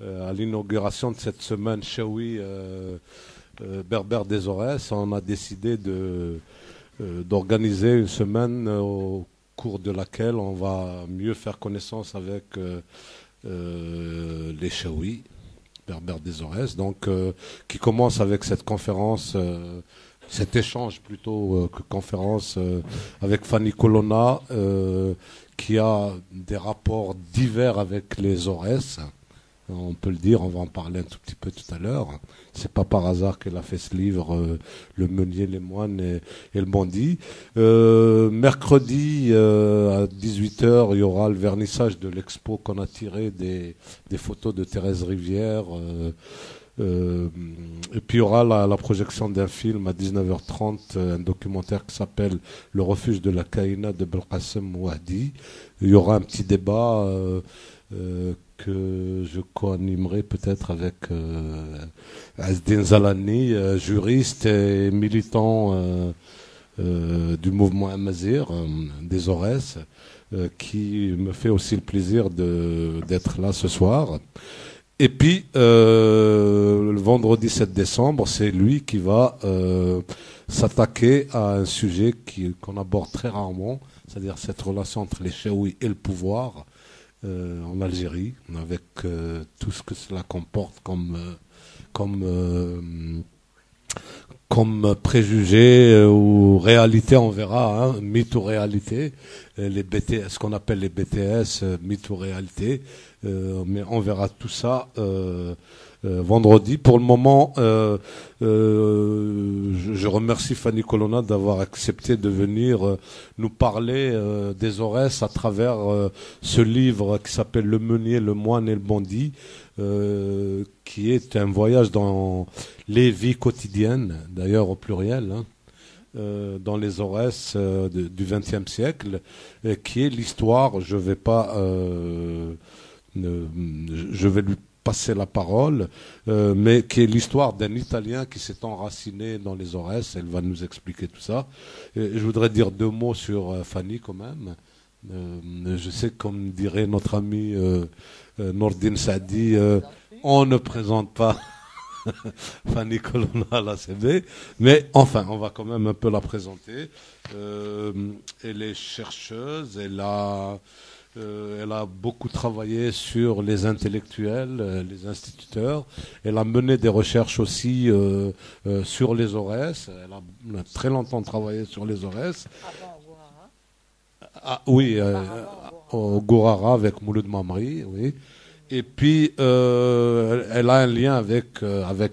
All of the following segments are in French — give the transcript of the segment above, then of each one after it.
à l'inauguration de cette semaine Chaoui berbère des Aurès, on a décidé d'organiser une semaine au cours de laquelle on va mieux faire connaissance avec les Chaoui berbères des Aurès, donc qui commence avec cette conférence. Cet échange plutôt que conférence avec Fanny Colonna, qui a des rapports divers avec les Aurès. On peut le dire, on va en parler un tout petit peu tout à l'heure. C'est pas par hasard qu'elle a fait ce livre, Le Meunier, les Moines et le Bandit. Mercredi à 18h, il y aura le vernissage de l'expo qu'on a tiré des photos de Thérèse Rivière. Et puis il y aura la projection d'un film à 19h30, un documentaire qui s'appelle Le refuge de la Caïna de Belkacem Mouahdi. Il y aura un petit débat que je co-animerai peut-être avec Azdin Zalani, juriste et militant du mouvement Amazir, des Aurès, qui me fait aussi le plaisir d'être là ce soir. Et puis, le vendredi 7 décembre, c'est lui qui va s'attaquer à un sujet qu'on aborde très rarement, c'est-à-dire cette relation entre les Chaouis et le pouvoir en Algérie, avec tout ce que cela comporte comme préjugés ou réalité, on verra, hein, mythe ou réalité, les BTS, ce qu'on appelle les BTS, mythe ou réalité, mais on verra tout ça vendredi. Pour le moment, je remercie Fanny Colonna d'avoir accepté de venir nous parler des Aurès à travers ce livre qui s'appelle Le Meunier, le Moine et le Bandit, qui est un voyage dans les vies quotidiennes, d'ailleurs au pluriel, hein, dans les Aurès du XXe siècle, qui est l'histoire. Je vais pas, je vais lui passer la parole, mais qui est l'histoire d'un Italien qui s'est enraciné dans les Aurès. Elle va nous expliquer tout ça. Je voudrais dire deux mots sur Fanny quand même. Je sais, comme dirait notre ami Nordine Saadi, on ne présente pas Fanny Colonna à la CB, mais enfin, on va quand même un peu la présenter. Elle est chercheuse, elle a beaucoup travaillé sur les intellectuels, les instituteurs. Elle a mené des recherches aussi sur les Aurès. Elle a très longtemps travaillé sur les Aurès. Avant Gourara. Ah, oui, au Gourara avec Mouloud Mamri, oui. Et puis, elle a un lien avec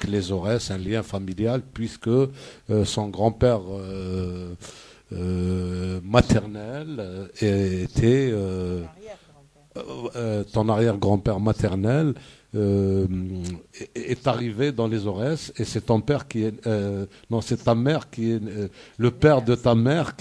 les Aurès, un lien familial, puisque son grand-père maternel était ton arrière-grand-père maternel est arrivé dans les Aurès, et c'est ton père qui est non, c'est ta mère qui est le père de ta mère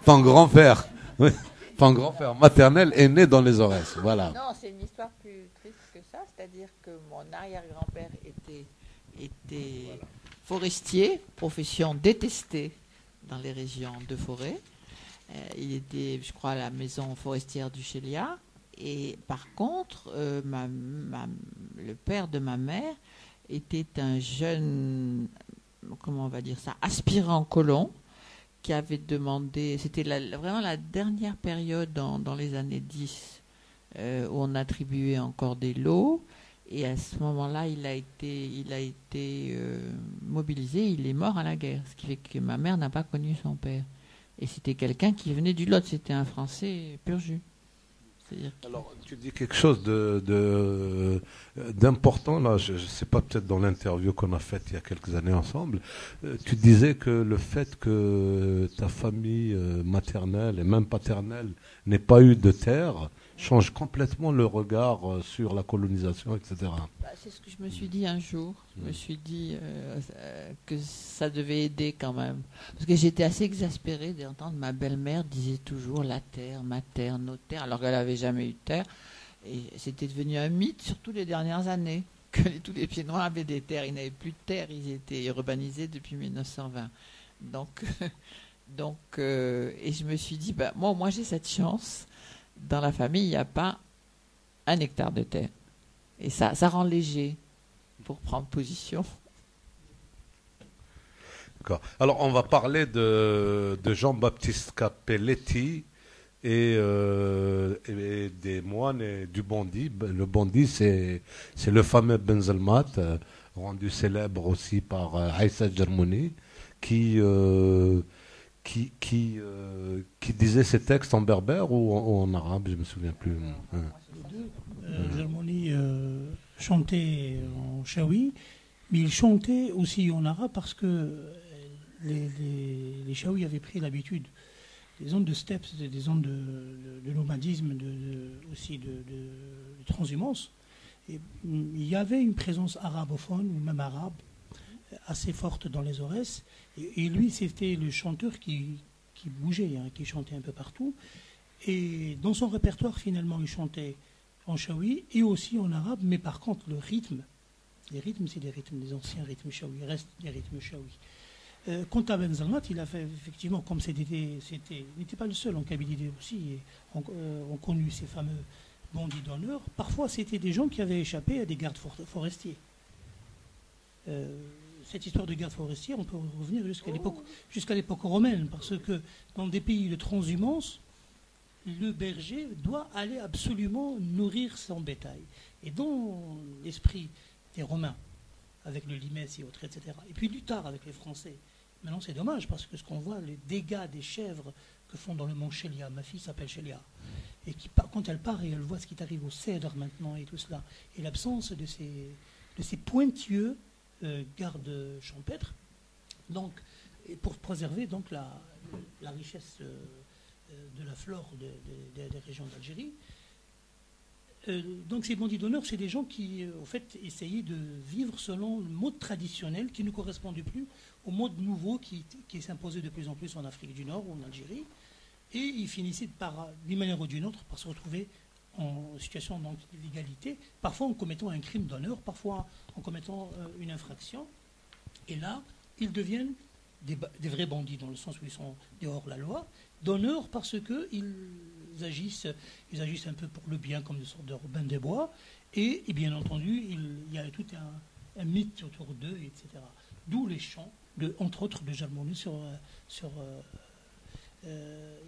ton grand-père, oui, ton grand-père maternel est né dans les Aurès, voilà. Non, c'est une histoire plus triste que ça, c'est-à-dire que mon arrière-grand-père était voilà, forestier, profession détestée dans les régions de forêt. Il était, je crois, à la maison forestière du Chélia. Et par contre, le père de ma mère était un jeune, comment on va dire ça, aspirant colon, qui avait demandé, c'était vraiment la dernière période dans les années 10, où on attribuait encore des lots. Et à ce moment-là, il a été mobilisé, il est mort à la guerre, ce qui fait que ma mère n'a pas connu son père. Et c'était quelqu'un qui venait du Lot, c'était un Français pur jus. Alors, tu dis quelque chose d'important, là, je ne sais pas, peut-être dans l'interview qu'on a faite il y a quelques années ensemble, tu disais que le fait que ta famille maternelle et même paternelle n'ait pas eu de terre change complètement le regard sur la colonisation, etc. C'est ce que je me suis dit un jour. Je me suis dit que ça devait aider quand même. Parce que j'étais assez exaspérée d'entendre ma belle-mère disait toujours la terre, ma terre, nos terres, alors qu'elle n'avait jamais eu de terre. Et c'était devenu un mythe, surtout les dernières années, que tous les Pieds Noirs avaient des terres. Ils n'avaient plus de terre, ils étaient urbanisés depuis 1920. Et je me suis dit, moi j'ai cette chance. Dans la famille, il n'y a pas 1 hectare de terre. Et ça rend léger pour prendre position. D'accord. Alors, on va parler de Jean-Baptiste Cappelletti et des moines et du Bondy. Le Bondy, c'est le fameux Benzelmat, rendu célèbre aussi par Aïssa Germouni, qui disait ses textes en berbère ou en arabe, je ne me souviens plus. Les deux. Germoni chantait en chaoui, mais il chantait aussi en arabe parce que les Chaouis avaient pris l'habitude. Les zones de steppe, c'était des zones de nomadisme, aussi de transhumance. Et il y avait une présence arabophone, ou même arabe, assez forte dans les Aurès. Et lui, c'était le chanteur qui bougeait, qui chantait un peu partout. Et dans son répertoire, finalement, il chantait en chaoui et aussi en arabe, mais par contre, les rythmes, c'est des rythmes, des anciens rythmes chaoui, restent des rythmes chaoui. Quant à Benzelmat, il a fait effectivement, comme il n'était pas le seul en Kabylie aussi, et on connu ces fameux bandits d'honneur. Parfois, c'était des gens qui avaient échappé à des gardes forestiers. Cette histoire de garde forestier, on peut revenir jusqu'à l'époque romaine, parce que dans des pays de transhumance, le berger doit aller absolument nourrir son bétail. Et dans l'esprit des Romains, avec le limès et autres, etc., et puis plus tard avec les Français, maintenant c'est dommage, parce que ce qu'on voit, les dégâts des chèvres que font dans le mont Chélia, ma fille s'appelle Chélia, et quand elle part et elle voit ce qui arrive au cèdre maintenant et tout cela, et l'absence de ces pointueux gardes champêtres, donc, et pour préserver donc la richesse de la flore des régions d'Algérie. Donc ces bandits d'honneur, c'est des gens qui, au fait, essayaient de vivre selon le mode traditionnel qui ne correspondait plus au mode nouveau qui s'imposait de plus en plus en Afrique du Nord ou en Algérie. Et ils finissaient d'une manière ou d'une autre par se retrouver en situation d'illégalité, parfois en commettant un crime d'honneur, parfois en commettant une infraction. Et là, ils deviennent des vrais bandits, dans le sens où ils sont dehors la loi, d'honneur parce qu'ils agissent un peu pour le bien, comme une sorte de Robin des Bois, et bien entendu, il y a tout un mythe autour d'eux, etc. D'où les chants, entre autres de Jalmouni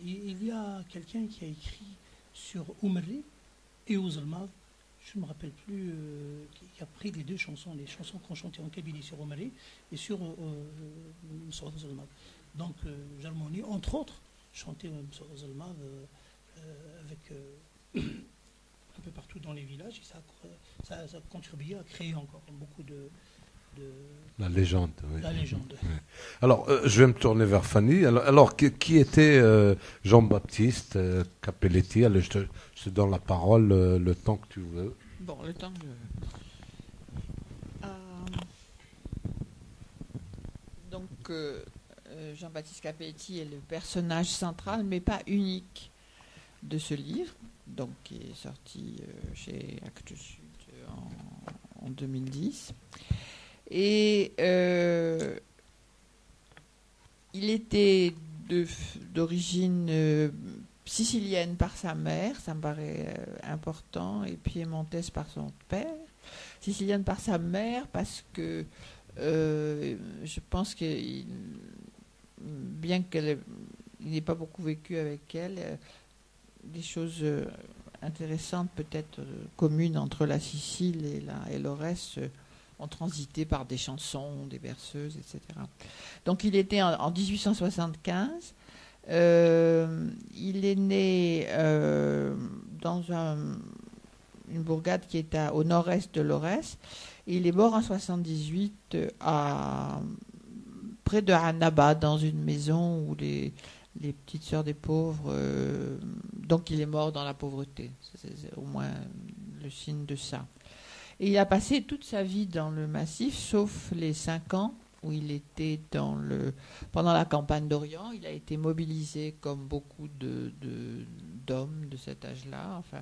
il y a quelqu'un qui a écrit sur Oumerli et Ouzalmav, je ne me rappelle plus, qui a pris les chansons qu'on chantait en Kabylie sur Oumerli et sur Ouzalmav. Donc Jalmouni, entre autres, chantait sur Ouzalmav avec un peu partout dans les villages, et ça a contribué à créer encore beaucoup de la légende. Oui. La légende. Oui. Alors, je vais me tourner vers Fanny. Alors qui était Jean-Baptiste Cappelletti? Alors, je te donne la parole le temps que tu veux. Bon, le temps que je veux. Donc, Jean-Baptiste Cappelletti est le personnage central, mais pas unique, de ce livre, donc qui est sorti chez Actes Sud en 2010. Et il était d'origine sicilienne par sa mère, ça me paraît important, et piémontaise par son père. Sicilienne par sa mère parce que je pense que bien qu'il n'ait pas beaucoup vécu avec elle, des choses intéressantes, peut-être communes entre la Sicile et l'Aurès, ont transité par des chansons, des berceuses, etc. Donc il était en 1875. Il est né dans une bourgade qui est au nord-est de l'Aurès. Il est mort en 78 près de Annaba, dans une maison où les petites sœurs des pauvres. Donc il est mort dans la pauvreté. C'est au moins le signe de ça. Et il a passé toute sa vie dans le massif, sauf les 5 ans où il était pendant la campagne d'Orient. Il a été mobilisé comme beaucoup d'hommes de cet âge-là, enfin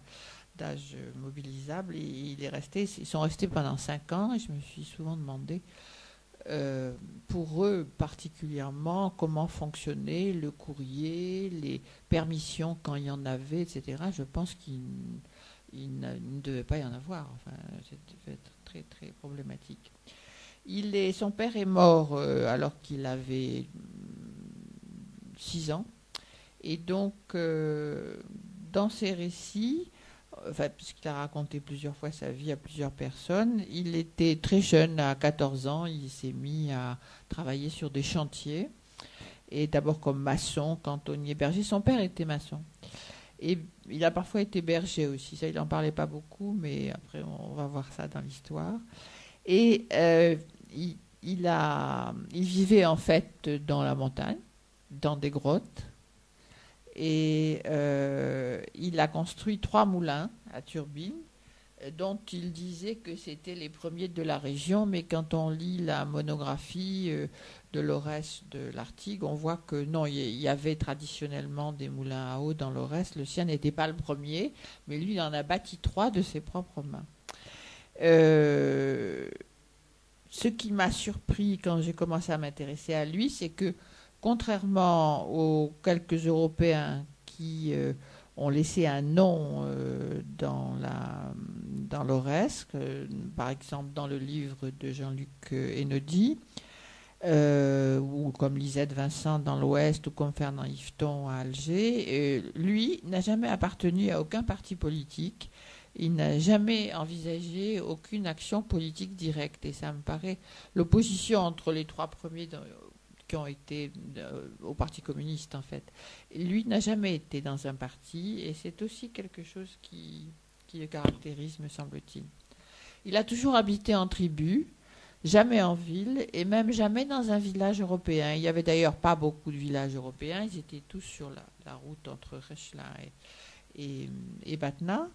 d'âge mobilisable. Et ils sont restés pendant 5 ans, et je me suis souvent demandé, pour eux particulièrement, comment fonctionnait le courrier, les permissions quand il y en avait, etc. Je pense qu'ils ne devait pas y en avoir. Enfin, ça devait être très, très problématique. Son père est mort alors qu'il avait 6 ans. Et donc, dans ses récits, puisqu'il a raconté plusieurs fois sa vie à plusieurs personnes, il était très jeune, à 14 ans, il s'est mis à travailler sur des chantiers. Et d'abord comme maçon, cantonnier, berger. Son père était maçon. Et il a parfois été berger aussi. Ça, il n'en parlait pas beaucoup, mais après, on va voir ça dans l'histoire. Et il vivait en fait dans la montagne, dans des grottes. Et il a construit 3 moulins à turbines, dont il disait que c'était les premiers de la région, mais quand on lit la monographie de l'Aurès de l'Artigue, on voit que non, il y avait traditionnellement des moulins à eau dans l'Aurès. Le sien n'était pas le premier, mais lui, il en a bâti 3 de ses propres mains. Ce qui m'a surpris quand j'ai commencé à m'intéresser à lui, c'est que contrairement aux quelques Européens qui ont laissé un nom dans l'Aurès, par exemple dans le livre de Jean-Luc Hénaudy, ou comme Lisette Vincent dans l'Ouest, ou comme Fernand Yveton à Alger, lui n'a jamais appartenu à aucun parti politique. Il n'a jamais envisagé aucune action politique directe. Et ça me paraît l'opposition entre les 3 premiers qui ont été au Parti communiste, en fait. Lui n'a jamais été dans un parti, et c'est aussi quelque chose qui le caractérise, me semble-t-il. Il a toujours habité en tribu, jamais en ville, et même jamais dans un village européen. Il n'y avait d'ailleurs pas beaucoup de villages européens, ils étaient tous sur la route entre Rechlin et Batna.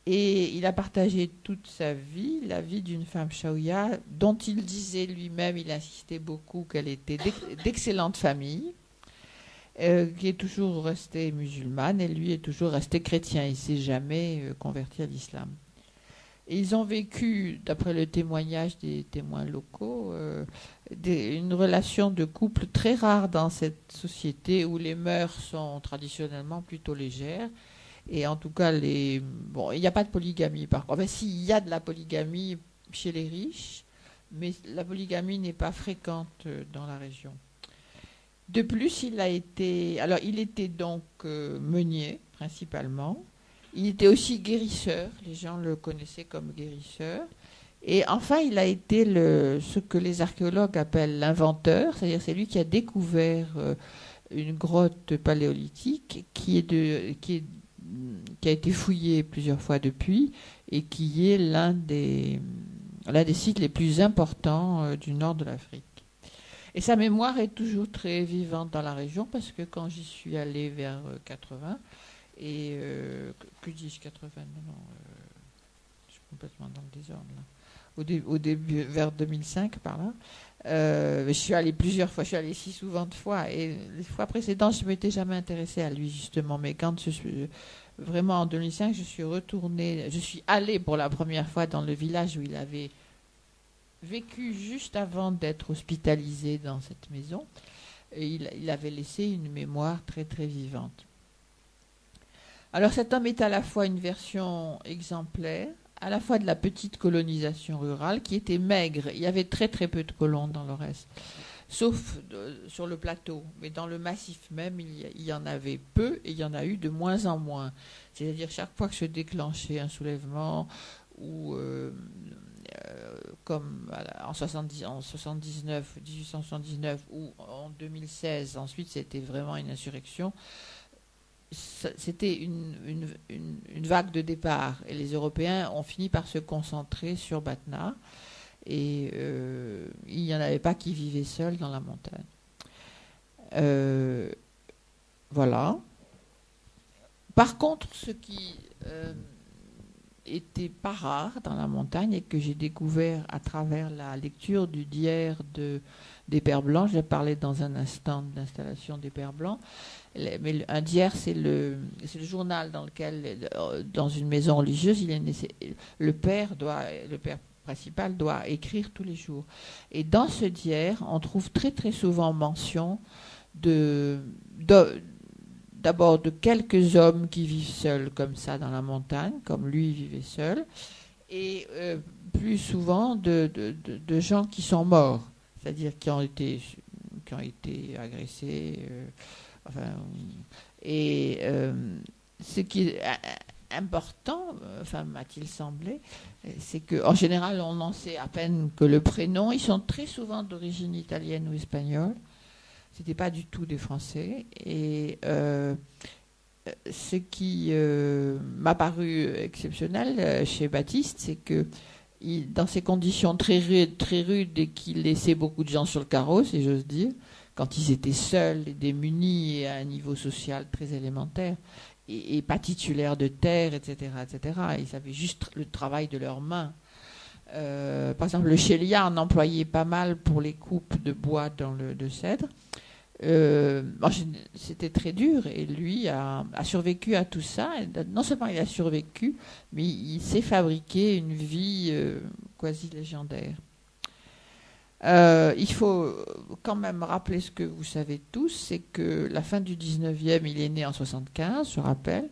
Et il a partagé toute sa vie, la vie d'une femme Chaouia, dont il disait lui-même, il insistait beaucoup qu'elle était d'excellente famille, qui est toujours restée musulmane, et lui est toujours resté chrétien. Il ne s'est jamais converti à l'islam. Et ils ont vécu, d'après le témoignage des témoins locaux, une relation de couple très rare dans cette société où les mœurs sont traditionnellement plutôt légères. Et en tout cas, il n'y a pas de polygamie par contre. Enfin, si, il y a de la polygamie chez les riches, mais la polygamie n'est pas fréquente dans la région. De plus, il était donc meunier, principalement. Il était aussi guérisseur. Les gens le connaissaient comme guérisseur. Et enfin, il a été ce que les archéologues appellent l'inventeur, c'est-à-dire c'est lui qui a découvert une grotte paléolithique qui a été fouillé plusieurs fois depuis et qui est l'un des sites les plus importants du nord de l'Afrique. Et sa mémoire est toujours très vivante dans la région parce que quand j'y suis allée vers 80, et que dis-je 80 non, je suis complètement dans le désordre là. Au début, vers 2005 par là, je suis allée plusieurs fois, je suis allée si souvent de fois, et les fois précédentes je ne m'étais jamais intéressée à lui justement, mais quand je suis vraiment en 2005, je suis allée pour la première fois dans le village où il avait vécu juste avant d'être hospitalisé dans cette maison, et il avait laissé une mémoire très très vivante. Alors cet homme est à la fois une version exemplaire, à la fois de la petite colonisation rurale qui était maigre. Il y avait très très peu de colons dans l'Aurès, sauf sur le plateau. Mais dans le massif même, il y en avait peu et il y en a eu de moins en moins. C'est-à-dire chaque fois que se déclenchait un soulèvement ou comme en 1879 ou en 2016, ensuite c'était vraiment une insurrection. C'était une vague de départ et les Européens ont fini par se concentrer sur Batna et il n'y en avait pas qui vivaient seuls dans la montagne. Voilà. Par contre, ce qui était pas rare dans la montagne et que j'ai découvert à travers la lecture du Diaire des Pères Blancs, je parlais dans un instant de l'installation des Pères Blancs, mais un diaire, c'est le journal dans lequel, dans une maison religieuse, le père principal doit écrire tous les jours. Et dans ce diaire, on trouve très très souvent mention d'abord de quelques hommes qui vivent seuls comme ça dans la montagne, comme lui vivait seul, et plus souvent de gens qui sont morts, c'est-à-dire qui ont été agressés. Enfin, et ce qui est important, enfin m'a-t-il semblé, c'est qu'en général on n'en sait à peine que le prénom. Ils sont très souvent d'origine italienne ou espagnole. C'était pas du tout des Français. Et ce qui m'a paru exceptionnel chez Baptiste, c'est que dans ces conditions très rudes et qu'il laissait beaucoup de gens sur le carreau, si j'ose dire, quand ils étaient seuls et démunis et à un niveau social très élémentaire, et pas titulaires de terre, etc., etc. Ils avaient juste le travail de leurs mains. Par exemple, le Chélia en employait pas mal pour les coupes de bois de cèdre. C'était très dur, et lui a survécu à tout ça. Et non seulement il a survécu, mais il s'est fabriqué une vie quasi légendaire. Il faut quand même rappeler ce que vous savez tous, c'est que la fin du 19e, il est né en 75, je rappelle,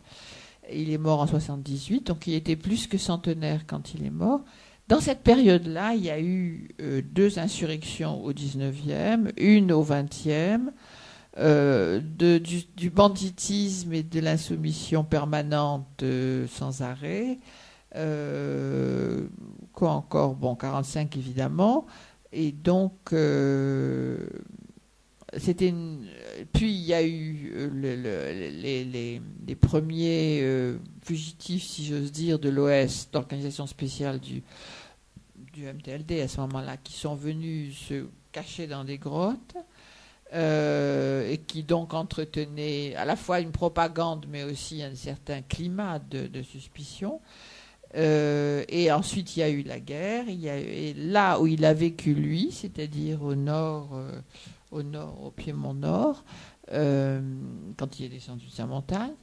et il est mort en 78, donc il était plus que centenaire quand il est mort. Dans cette période-là, il y a eu 2 insurrections au 19e, une au 20e, du banditisme et de l'insoumission permanente sans arrêt. Quoi encore? Bon, 45 évidemment. Et donc, puis il y a eu les premiers fugitifs, si j'ose dire, de l'OS, d'organisation spéciale du MTLD à ce moment-là, qui sont venus se cacher dans des grottes et qui donc entretenaient à la fois une propagande, mais aussi un certain climat de suspicion. Et ensuite, il y a eu la guerre. Et là où il a vécu, lui, c'est-à-dire au nord, au Piémont Nord, quand il est descendu de sa montagne,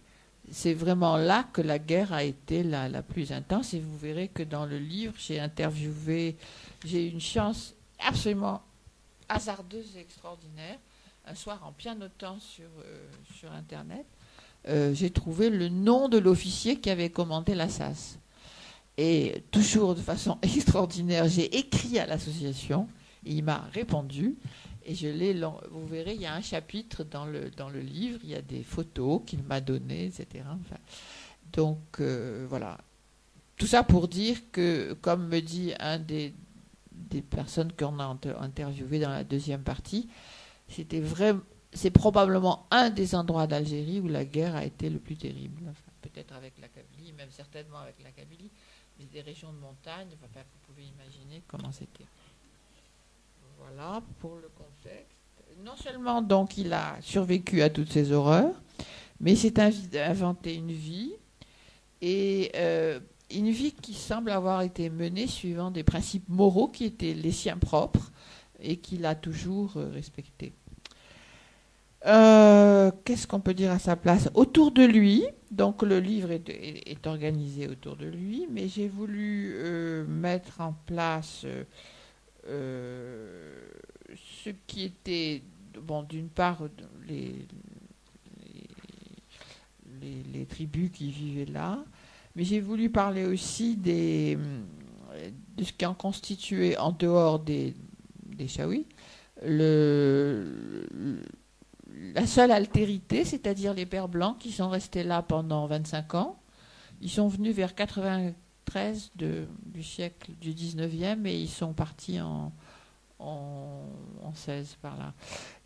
c'est vraiment là que la guerre a été la plus intense. Et vous verrez que dans le livre, j'ai eu une chance absolument hasardeuse et extraordinaire. Un soir, en pianotant sur Internet, j'ai trouvé le nom de l'officier qui avait commandé la SAS. Et toujours de façon extraordinaire, j'ai écrit à l'association, et il m'a répondu, et vous verrez, il y a un chapitre dans le livre, il y a des photos qu'il m'a données, etc. Enfin, donc voilà. Tout ça pour dire que, comme me dit un des personnes qu'on a interviewées dans la deuxième partie, c'est probablement un des endroits d'Algérie où la guerre a été le plus terrible. Enfin, peut-être avec la Kabylie, même certainement avec la Kabylie. Des régions de montagne, enfin, vous pouvez imaginer comment c'était. Voilà pour le contexte. Non seulement donc il a survécu à toutes ces horreurs, mais il s'est inventé une vie, et une vie qui semble avoir été menée suivant des principes moraux qui étaient les siens propres et qu'il a toujours respectés. Qu'est-ce qu'on peut dire à sa place? Autour de lui, donc le livre est organisé autour de lui, mais j'ai voulu mettre en place ce qui était, bon, d'une part les tribus qui vivaient là, mais j'ai voulu parler aussi de ce qui en constituait en dehors des Chaouis, la seule altérité, c'est-à-dire les Pères Blancs qui sont restés là pendant 25 ans. Ils sont venus vers 93 du siècle du 19e et ils sont partis en 16 par là.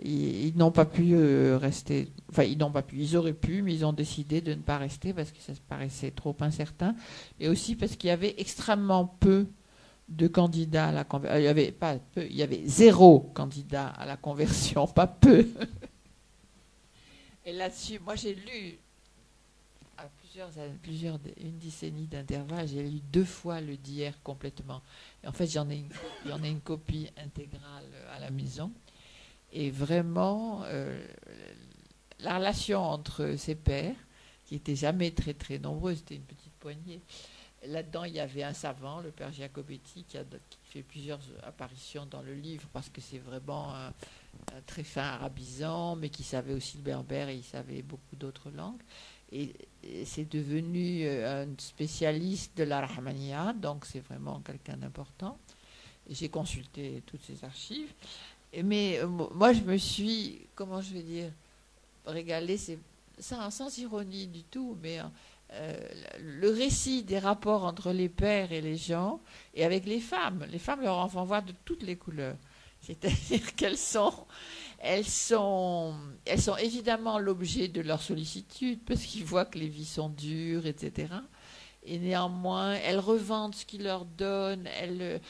Ils n'ont pas pu rester, enfin ils n'ont pas pu, ils auraient pu, mais ils ont décidé de ne pas rester parce que ça paraissait trop incertain, et aussi parce qu'il y avait extrêmement peu de candidats à la conversion. Il y avait 0 candidat à la conversion, pas peu. Et là-dessus, moi j'ai lu à une décennie d'intervalle, j'ai lu 2 fois le d'hier complètement. Et en fait, j'en ai une copie intégrale à la maison. Et vraiment, la relation entre ces pères, qui n'étaient jamais très très nombreux, c'était une petite poignée, là-dedans, il y avait un savant, le père Giacobetti, qui fait plusieurs apparitions dans le livre, parce que c'est vraiment un très fin arabisant, mais qui savait aussi le berbère et il savait beaucoup d'autres langues. Et c'est devenu un spécialiste de la Rahmaniya, donc c'est vraiment quelqu'un d'important. J'ai consulté toutes ses archives. Mais moi, je me suis, comment je vais dire, régalée, c'est ça, sans ironie du tout, mais le récit des rapports entre les pères et les gens, et avec les femmes. Les femmes, leurs enfants voient de toutes les couleurs. C'est-à-dire qu'elles sont évidemment l'objet de leur sollicitude, parce qu'ils voient que les vies sont dures, etc. Et néanmoins, elles revendent ce qu'ils leur donnent, elles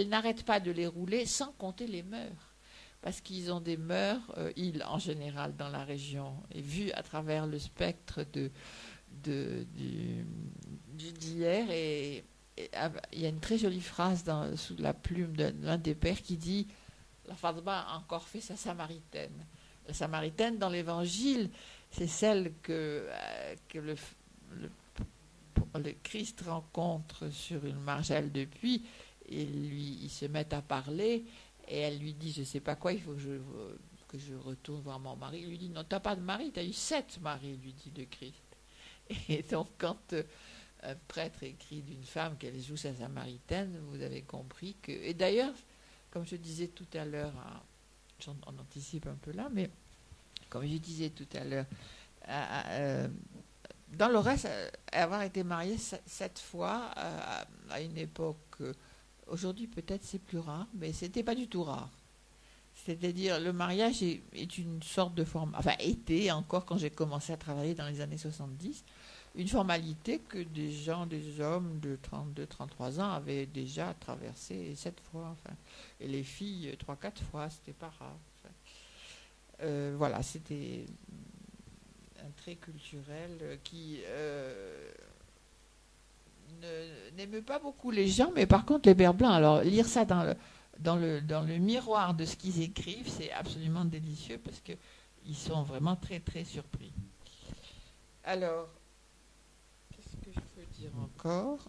n'arrêtent pas de les rouler, sans compter les mœurs. Parce qu'ils ont des mœurs, ils en général dans la région, et vu à travers le spectre d'hier, et il y a une très jolie phrase sous la plume de l'un des pères qui dit « La Fatma a encore fait sa Samaritaine ». La Samaritaine, dans l'Évangile, c'est celle que le Christ rencontre sur une margelle de puits, et ils se mettent à parler, et elle lui dit « Je ne sais pas quoi, il faut que je retourne voir mon mari ». Il lui dit « Non, tu n'as pas de mari, tu as eu 7 maris », lui dit le Christ. Et donc, quand un prêtre écrit d'une femme qu'elle joue sa Samaritaine, vous avez compris que... Et d'ailleurs, comme je disais tout à l'heure, on anticipe un peu là, mais comme je disais tout à l'heure, dans le reste, avoir été mariée 7 fois à une époque, aujourd'hui peut-être c'est plus rare, mais c'était pas du tout rare. C'est-à-dire, le mariage est une sorte de forme, enfin, était encore quand j'ai commencé à travailler dans les années 70, une formalité que des hommes de 32, 33 ans avaient déjà traversé 7 fois, enfin, et les filles 3-4 fois, c'était pas rare. Enfin, voilà, c'était un trait culturel qui n'aime pas beaucoup les gens, mais par contre les Bers blancs, alors lire ça dans le miroir de ce qu'ils écrivent, c'est absolument délicieux parce qu'ils sont vraiment très très surpris. Alors, qu'est-ce que je peux dire encore ?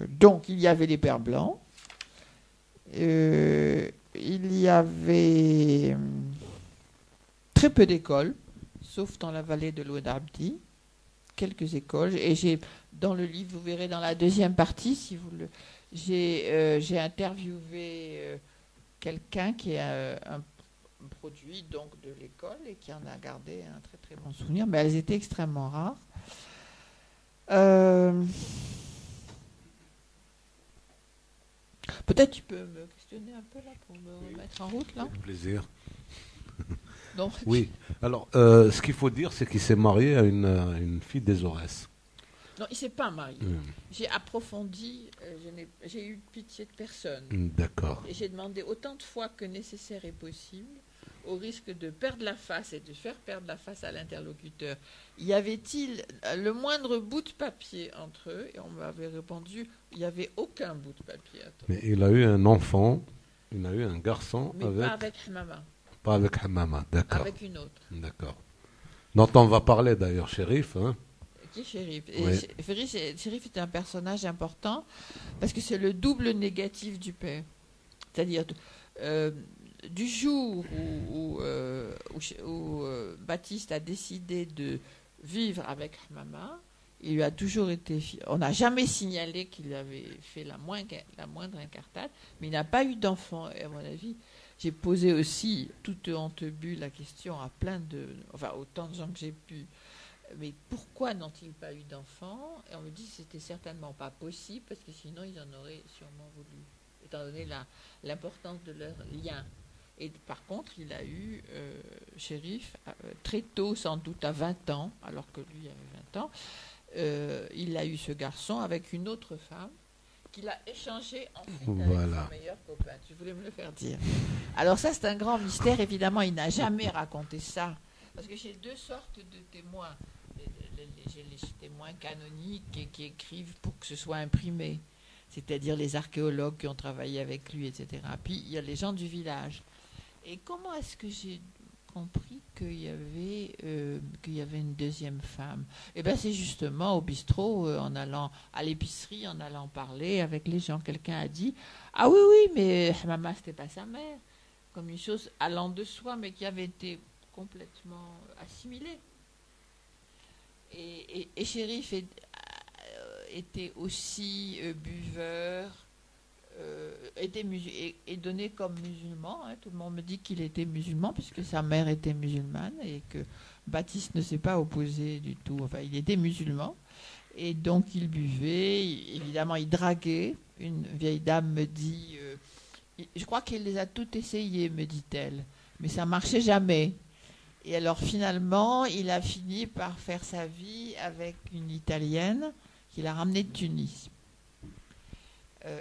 Donc, il y avait les Bers blancs, il y avait très peu d'écoles, sauf dans la vallée de l'Oued Abdi, quelques écoles, et dans le livre, vous verrez dans la deuxième partie, si vous le... J'ai interviewé quelqu'un qui a un produit donc de l'école et qui en a gardé un très très bon souvenir, mais elles étaient extrêmement rares. Peut-être tu peux me questionner un peu là pour me remettre en route là. Avec plaisir. Donc, oui. Alors, ce qu'il faut dire, c'est qu'il s'est marié à une fille des Aurès. Non, il ne s'est pas marié. J'ai approfondi, j'ai eu pitié de personne. D'accord. Et j'ai demandé autant de fois que nécessaire et possible, au risque de perdre la face et de faire perdre la face à l'interlocuteur. Y avait-il le moindre bout de papier entre eux? Et on m'avait répondu, il n'y avait aucun bout de papier entre eux. Mais il a eu un enfant, il a eu un garçon mais avec... pas avec Hamama. Pas avec Hamama, d'accord. Avec une autre. D'accord. Dont on va parler d'ailleurs, Chérif, hein. Qui est Chérif. Oui. Chérif est un personnage important parce que c'est le double négatif du père. C'est-à-dire du jour où Baptiste a décidé de vivre avec Hamama, il lui a toujours été... On n'a jamais signalé qu'il avait fait la moindre incartade, mais il n'a pas eu d'enfant. Et à mon avis, j'ai posé aussi, toute honte bue, la question à autant de gens que j'ai pu. Mais pourquoi n'ont-ils pas eu d'enfants? Et on me dit que c'était certainement pas possible, parce que sinon ils en auraient sûrement voulu, étant donné l'importance de leur lien. Et par contre, il a eu Chérif très tôt, sans doute à 20 ans, alors que lui avait 20 ans, il a eu ce garçon avec une autre femme qu'il a échangé ensuite avec son meilleur copain. Je voulais me le faire dire. Alors ça, c'est un grand mystère. Évidemment, il n'a jamais raconté ça. Parce que j'ai 2 sortes de témoins. J'ai les témoins canoniques qui écrivent pour que ce soit imprimé. C'est-à-dire les archéologues qui ont travaillé avec lui, etc. Puis il y a les gens du village. Et comment est-ce que j'ai compris qu'il y avait une deuxième femme. Et bien c'est justement au bistrot, en allant à l'épicerie, en allant parler avec les gens. Quelqu'un a dit « Ah oui, oui, mais Hamama, c'était pas sa mère », comme une chose allant de soi, mais qui avait été complètement assimilée. Et Chérif était aussi buveur, est donné comme musulman. Hein. Tout le monde me dit qu'il était musulman puisque sa mère était musulmane et que Baptiste ne s'est pas opposé du tout. Enfin, il était musulman et donc il buvait. Évidemment, il draguait. Une vieille dame me dit, je crois qu'il les a toutes essayées, me dit-elle, mais ça marchait jamais. Et alors finalement, il a fini par faire sa vie avec une Italienne qu'il a ramenée de Tunis.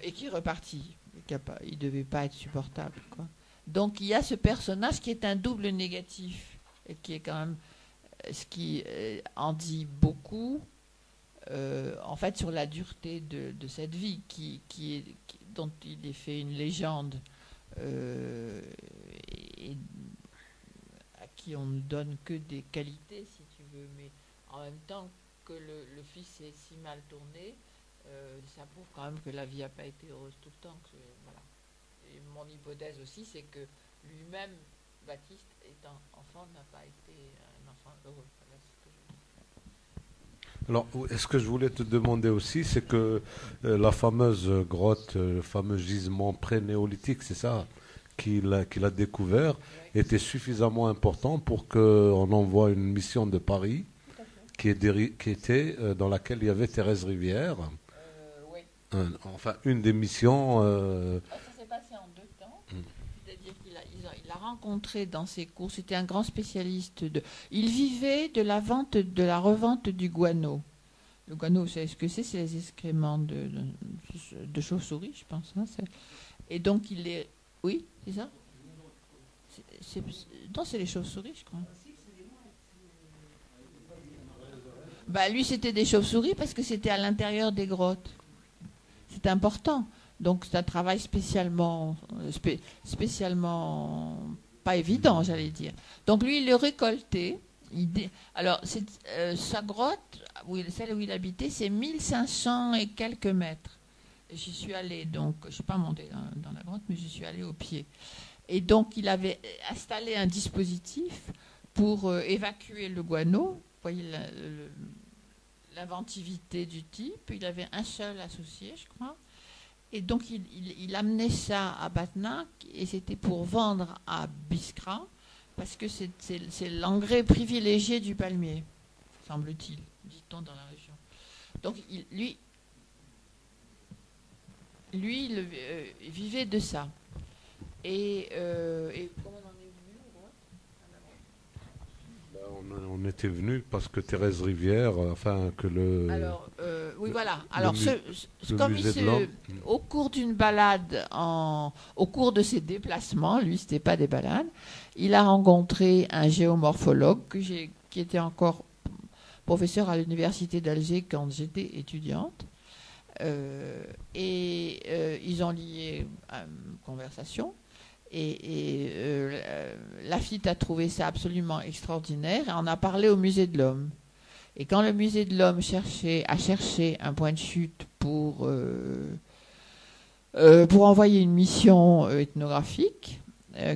Et qui est reparti. Il ne devait pas être supportable, quoi. Donc il y a ce personnage qui est un double négatif, et qui est quand même ce qui en dit beaucoup, en fait, sur la dureté de cette vie, dont il est fait une légende, et à qui on ne donne que des qualités, si tu veux, mais en même temps que le fils est si mal tourné. Ça prouve quand même que la vie n'a pas été heureuse tout le temps. Voilà. Et mon hypothèse aussi, c'est que lui-même, Baptiste, étant enfant, n'a pas été un enfant heureux. Voilà ce que je... Alors, est-ce que je voulais te demander aussi, c'est que la fameuse grotte, le fameux gisement pré-néolithique, c'est ça, qu'il a découvert, était suffisamment important pour qu'on envoie une mission de Paris qui était dans laquelle il y avait Thérèse Rivière. Enfin, une des missions... Ça s'est passé en 2 temps. C'est-à-dire qu'il a rencontré dans ses cours, c'était un grand spécialiste. Il vivait de la revente du guano. Le guano, vous savez ce que c'est? C'est les excréments de chauve-souris, je pense. Hein, et donc, il est... Oui, c'est ça? Non, c'est les chauves-souris, je crois. Bah, lui, c'était des chauves-souris parce que c'était à l'intérieur des grottes. C'est important. Donc, c'est un travail spécialement pas évident, j'allais dire. Donc, lui, il le récoltait. Alors, sa grotte, celle où il habitait, c'est 1500 et quelques mètres. J'y suis allée, donc, je ne suis pas montée dans la grotte, mais j'y suis allée au pied. Et donc, il avait installé un dispositif pour évacuer le guano. Vous voyez l'inventivité du type. Il avait un seul associé, je crois. Et donc, il amenait ça à Batna, et c'était pour vendre à Biskra, parce que c'est l'engrais privilégié du palmier, semble-t-il, dit-on dans la région. Donc, lui, il vivait de ça. Et comment on en est venu? On était venu parce que Thérèse Rivière, enfin que le... Alors, oui, voilà. Alors, comme au cours d'une balade, au cours de ses déplacements, lui, c'était pas des balades, il a rencontré un géomorphologue qui était encore professeur à l'université d'Alger quand j'étais étudiante. Ils ont lié une conversation. Et Laffitte a trouvé ça absolument extraordinaire et en a parlé au Musée de l'Homme. Et quand le Musée de l'Homme a cherché un point de chute pour envoyer une mission ethnographique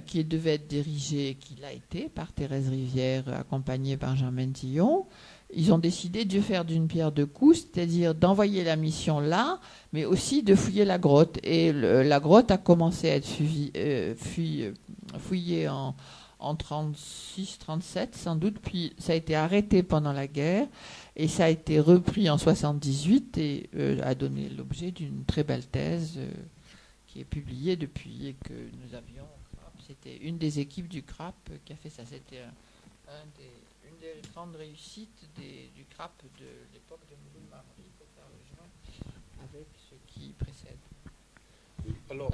qui devait être dirigée, qui l'a été, par Thérèse Rivière, accompagnée par Germaine Tillon, ils ont décidé de faire d'une pierre deux coups, c'est-à-dire d'envoyer la mission là, mais aussi de fouiller la grotte. Et la grotte a commencé à être fouillée en 36-37 sans doute, puis ça a été arrêté pendant la guerre, et ça a été repris en 78 et a donné l'objet d'une très belle thèse qui est publiée depuis et que nous avions au CRAP. C'était une des équipes du CRAP qui a fait ça. C'était une des grandes réussites du CRAP de l'époque de Mouloud Maghri, pour faire le joint avec ce qui précède. Alors,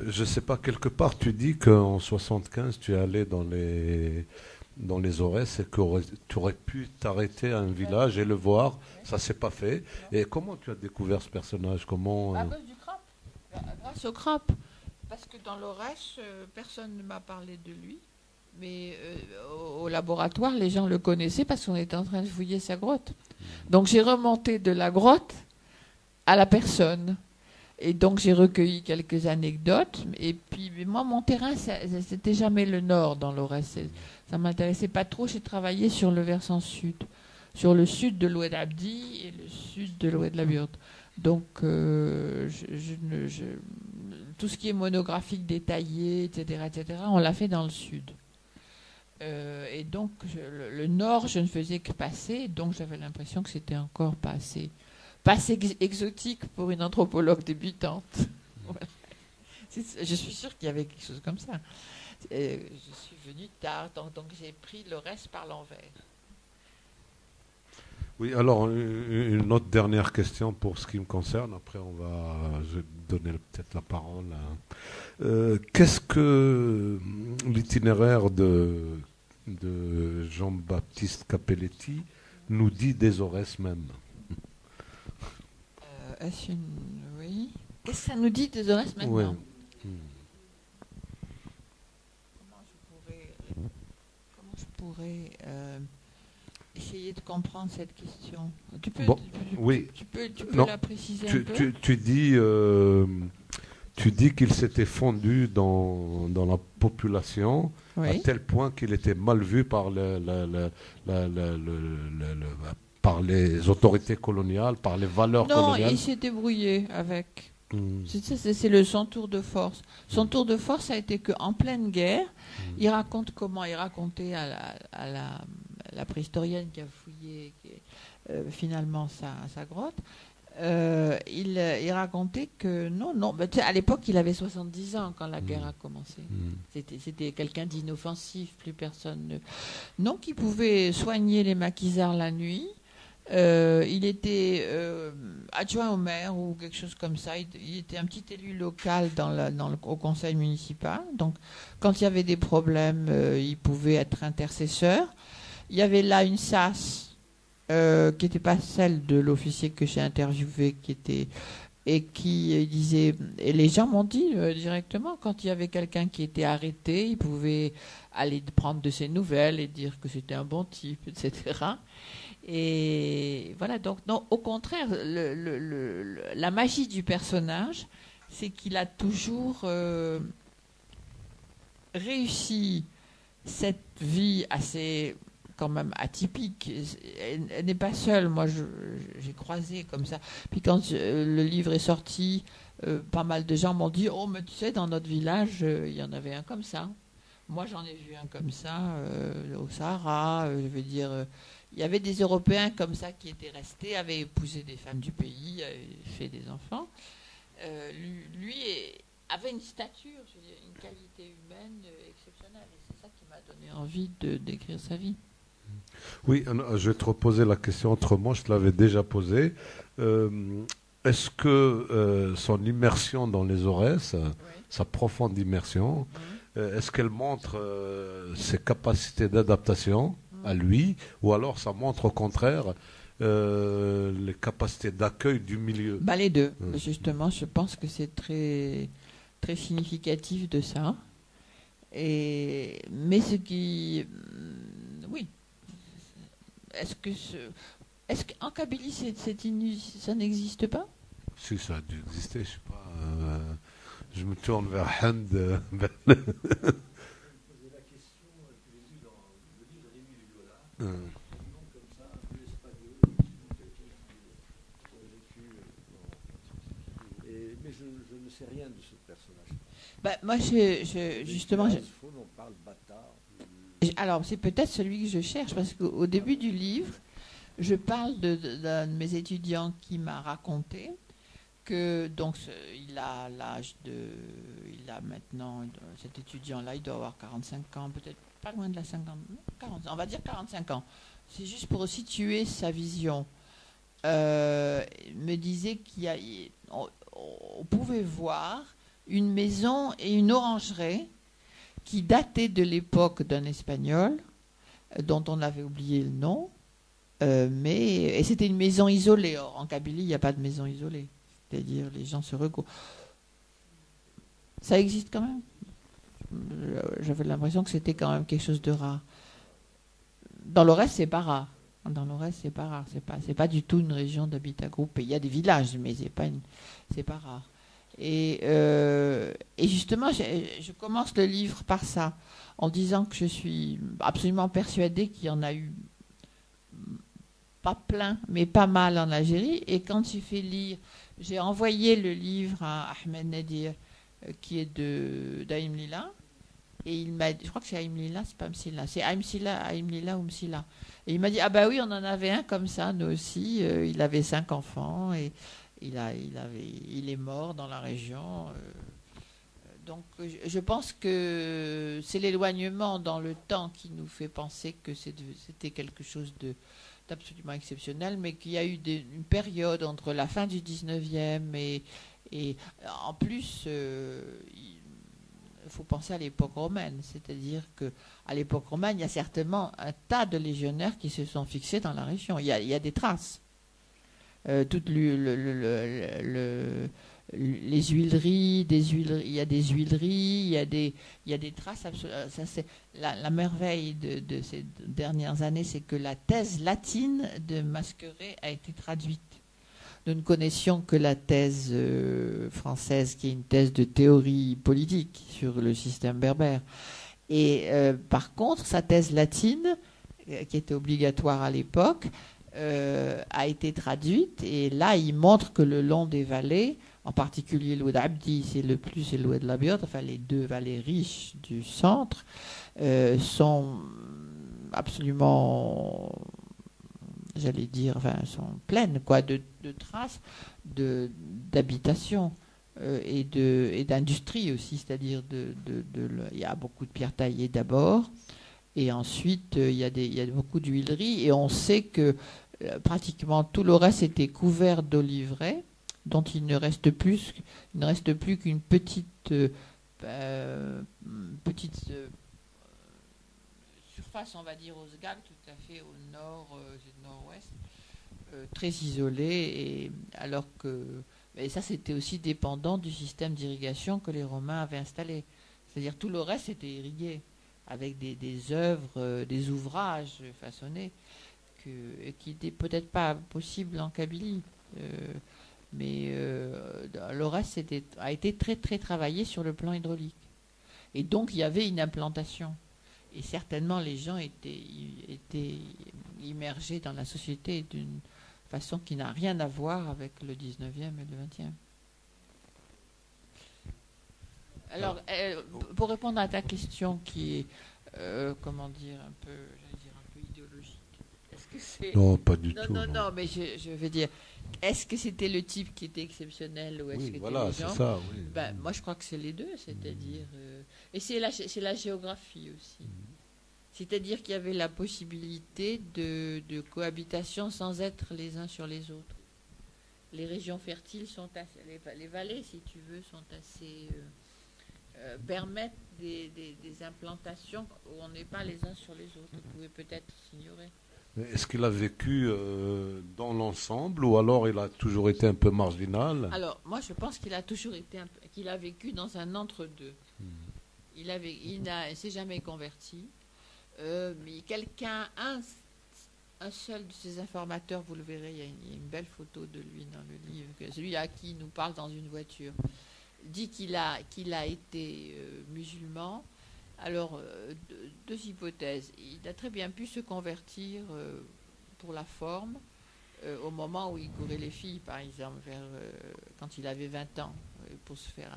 je ne sais pas, quelque part, tu dis qu'en 75, tu es allé dans les Aurès et que tu aurais pu t'arrêter à un village et le voir. Ça ne s'est pas fait. Et comment tu as découvert ce personnage? Comment À cause du CRAP. Grâce au CRAP. Parce que dans l'Aurès, personne ne m'a parlé de lui. Mais au laboratoire, les gens le connaissaient parce qu'on était en train de fouiller sa grotte. Donc j'ai remonté de la grotte à la personne. Et donc j'ai recueilli quelques anecdotes. Et puis moi, mon terrain, c'était jamais le nord dans l'Aurès. Ça m'intéressait pas trop. J'ai travaillé sur le versant sud, sur le sud de l'Oued Abdi et le sud de l'Oued Laburde. Donc tout ce qui est monographique, détaillé, etc., on l'a fait dans le sud. Et donc le nord, je ne faisais que passer. Donc j'avais l'impression que c'était encore pas assez exotique pour une anthropologue débutante. Voilà. Je suis sûre qu'il y avait quelque chose comme ça. Je suis venue tard, donc j'ai pris le reste par l'envers. Oui, alors une autre dernière question pour ce qui me concerne. Après, je vais donner peut-être la parole. Qu'est-ce que l'itinéraire de Jean-Baptiste Capelletti nous dit des Aurès même? Oui. Qu'est-ce que ça nous dit des Aurès maintenant? Oui. Comment je pourrais essayer de comprendre cette question? Tu peux, oui. Tu peux non, la préciser un peu? Tu dis qu'il s'était fondu dans la population, oui, à tel point qu'il était mal vu par par les autorités coloniales, par les valeurs coloniales. Non, il s'est débrouillé avec. C'est son tour de force. Son tour de force a été qu'en pleine guerre, il raconte comment il racontait à la préhistorienne qui a fouillé finalement sa grotte. Il racontait que non, à l'époque il avait 70 ans quand la guerre a commencé. C'était quelqu'un d'inoffensif, plus personne non, qui pouvait soigner les maquisards la nuit. Il était adjoint au maire ou quelque chose comme ça. Il était un petit élu local au conseil municipal. Donc, quand il y avait des problèmes, il pouvait être intercesseur. Il y avait là une sas qui n'était pas celle de l'officier que j'ai interviewé, et qui disait, et les gens m'ont dit directement, quand il y avait quelqu'un qui était arrêté, il pouvait aller prendre de ses nouvelles et dire que c'était un bon type, etc. Et voilà, donc non, au contraire, la magie du personnage, c'est qu'il a toujours réussi cette vie assez quand même atypique. Elle n'est pas seule, moi j'ai croisé comme ça. Puis quand le livre est sorti, pas mal de gens m'ont dit « Oh, mais tu sais, dans notre village, il y en avait un comme ça. » Moi j'en ai vu un comme ça au Sahara, je veux dire... il y avait des Européens comme ça qui étaient restés, avaient épousé des femmes du pays, avaient fait des enfants. Lui avait une stature, je veux dire, une qualité humaine exceptionnelle. Et c'est ça qui m'a donné envie d'écrire sa vie. Oui, je vais te reposer la question autrement, je te l'avais déjà posée. Est-ce que son immersion dans les Aurès, sa profonde immersion, est-ce qu'elle montre ses capacités d'adaptation à lui, ou alors ça montre au contraire les capacités d'accueil du milieu? Les deux. Justement, je pense que c'est très, très significatif de ça. Mais ce qui... oui. Est-ce qu'en Kabylie, ça n'existe pas? Si, ça a dû exister, je sais pas. Je me tourne vers Hand. Mais je ne sais rien de ce personnage. Moi, justement... Alors, c'est peut-être celui que je cherche, parce qu'au début du livre, je parle d'un de mes étudiants qui m'a raconté que, donc, il a l'âge de... Il a maintenant... Cet étudiant-là, il doit avoir 45 ans, peut-être pas loin de la 50... 40, on va dire 45 ans. C'est juste pour situer sa vision. Me disait on pouvait voir une maison et une orangerie qui datait de l'époque d'un Espagnol dont on avait oublié le nom, et c'était une maison isolée. Or, en Kabylie, il n'y a pas de maison isolée, c'est-à-dire les gens se regroupent. Ça existe quand même? J'avais l'impression que c'était quand même quelque chose de rare. Dans le reste, c'est pas rare. Dans le reste, c'est pas rare. C'est pas du tout une région d'habitat groupé. Il y a des villages, mais c'est pas rare. Et justement, je commence le livre par ça, en disant que je suis absolument persuadée qu'il y en a eu pas plein, mais pas mal en Algérie. Et quand j'ai envoyé le livre à Ahmed Nadir, qui est d'Aïm Lila, et il m'a dit, je crois que c'est Aïm Lila, c'est pas Msila, c'est Aïm Lila ou Msila. Et il m'a dit, ah bah oui, on en avait un comme ça, nous aussi. Il avait 5 enfants et il est mort dans la région. Donc je pense que c'est l'éloignement dans le temps qui nous fait penser que c'était quelque chose d'absolument exceptionnel, mais qu'il y a eu une période entre la fin du 19e et en plus, il faut penser à l'époque romaine, c'est-à-dire qu'à l'époque romaine, il y a certainement un tas de légionnaires qui se sont fixés dans la région. Il y a des traces. Les huileries, il y a des huileries, il y a des traces. Ça, c'est la merveille de ces dernières années, c'est que la thèse latine de Masqueret a été traduite. Nous ne connaissions que la thèse française, qui est une thèse de théorie politique sur le système berbère. Et par contre, sa thèse latine, qui était obligatoire à l'époque, a été traduite. Et là, il montre que le long des vallées, en particulier l'Oued Abdi, c'est l'Oued Labiot, enfin les 2 vallées riches du centre, sont absolument, j'allais dire, enfin, sont pleines de traces d'habitation et d'industrie aussi, c'est-à-dire il y a beaucoup de pierres taillées d'abord, et ensuite il y a beaucoup d'huileries, et on sait que pratiquement tout le reste était couvert d'oliveraies, dont il ne reste plus qu'une petite surface, on va dire, au Sgal, tout à fait au nord-ouest, très isolée, et alors que et ça, c'était aussi dépendant du système d'irrigation que les Romains avaient installé. C'est-à-dire tout le reste était irrigué avec des œuvres, des ouvrages façonnés qui n'étaient peut-être pas possibles en Kabylie. Mais le reste a été très très travaillé sur le plan hydraulique. Et donc il y avait une implantation. Et certainement les gens étaient immergés dans la société d'une façon qui n'a rien à voir avec le 19e et le 20e. Alors, pour répondre à ta question qui est, comment dire, un peu idéologique, est-ce que c'est... Non, pas du tout. Non, mais je veux dire, est-ce que c'était le type qui était exceptionnel ou est-ce que voilà, les gens... c'est ça, oui. Ben, moi, je crois que c'est les deux, c'est-à-dire... et c'est la géographie aussi. C'est-à-dire qu'il y avait la possibilité de cohabitation sans être les uns sur les autres. Les régions fertiles sont assez... Les vallées, si tu veux, sont assez... permettent des implantations où on n'est pas les uns sur les autres. Vous pouvez peut-être s'ignorer. Est-ce qu'il a vécu dans l'ensemble ou alors il a toujours été un peu marginal? Alors, moi, je pense qu'il a toujours été qu'il a vécu dans un entre-deux. Il ne s'est jamais converti. Mais un seul de ses informateurs, vous le verrez, il y a une belle photo de lui dans le livre, celui à qui il nous parle dans une voiture, dit qu'il a été musulman. Alors, deux hypothèses. Il a très bien pu se convertir pour la forme au moment où il courait les filles, par exemple, quand il avait 20 ans, pour se faire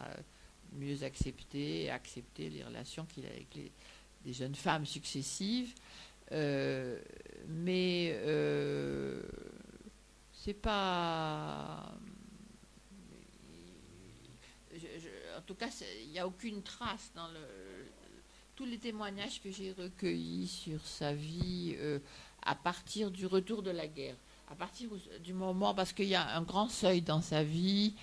mieux accepter les relations qu'il a avec des jeunes femmes successives. Mais c'est pas... en tout cas, il n'y a aucune trace dans tous les témoignages que j'ai recueillis sur sa vie à partir du retour de la guerre, à partir du moment, parce qu'il y a un grand seuil dans sa vie,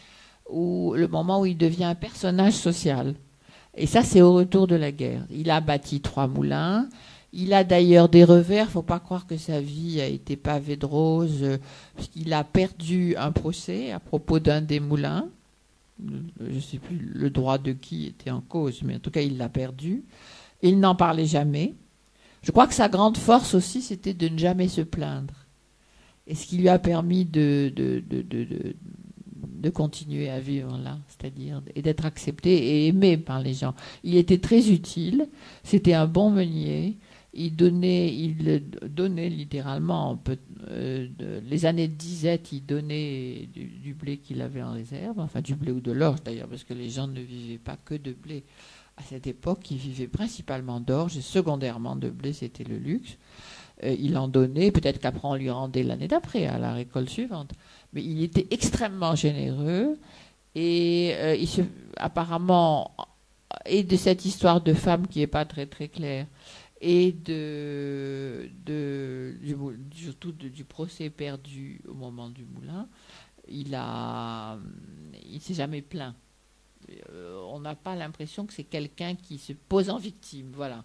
le moment où il devient un personnage social. Et ça, c'est au retour de la guerre. Il a bâti 3 moulins. Il a d'ailleurs des revers. Il ne faut pas croire que sa vie a été pavée de roses, puisqu'il a perdu un procès à propos d'un des moulins. je ne sais plus le droit de qui était en cause, mais en tout cas, il l'a perdu. Il n'en parlait jamais. Je crois que sa grande force aussi, c'était de ne jamais se plaindre. Et ce qui lui a permis de continuer à vivre là, c'est-à-dire et d'être accepté et aimé par les gens. Il était très utile, c'était un bon meunier, il donnait littéralement, les années de disette, il donnait du blé qu'il avait en réserve, enfin du blé ou de l'orge d'ailleurs, parce que les gens ne vivaient pas que de blé. À cette époque, ils vivaient principalement d'orge et secondairement de blé, c'était le luxe. Il en donnait, peut-être qu'après on lui rendait l'année d'après, à la récolte suivante. Mais il était extrêmement généreux et apparemment, et de cette histoire de femme qui n'est pas très très claire, et surtout du procès perdu au moment du moulin, il s'est jamais plaint. On n'a pas l'impression que c'est quelqu'un qui se pose en victime, voilà.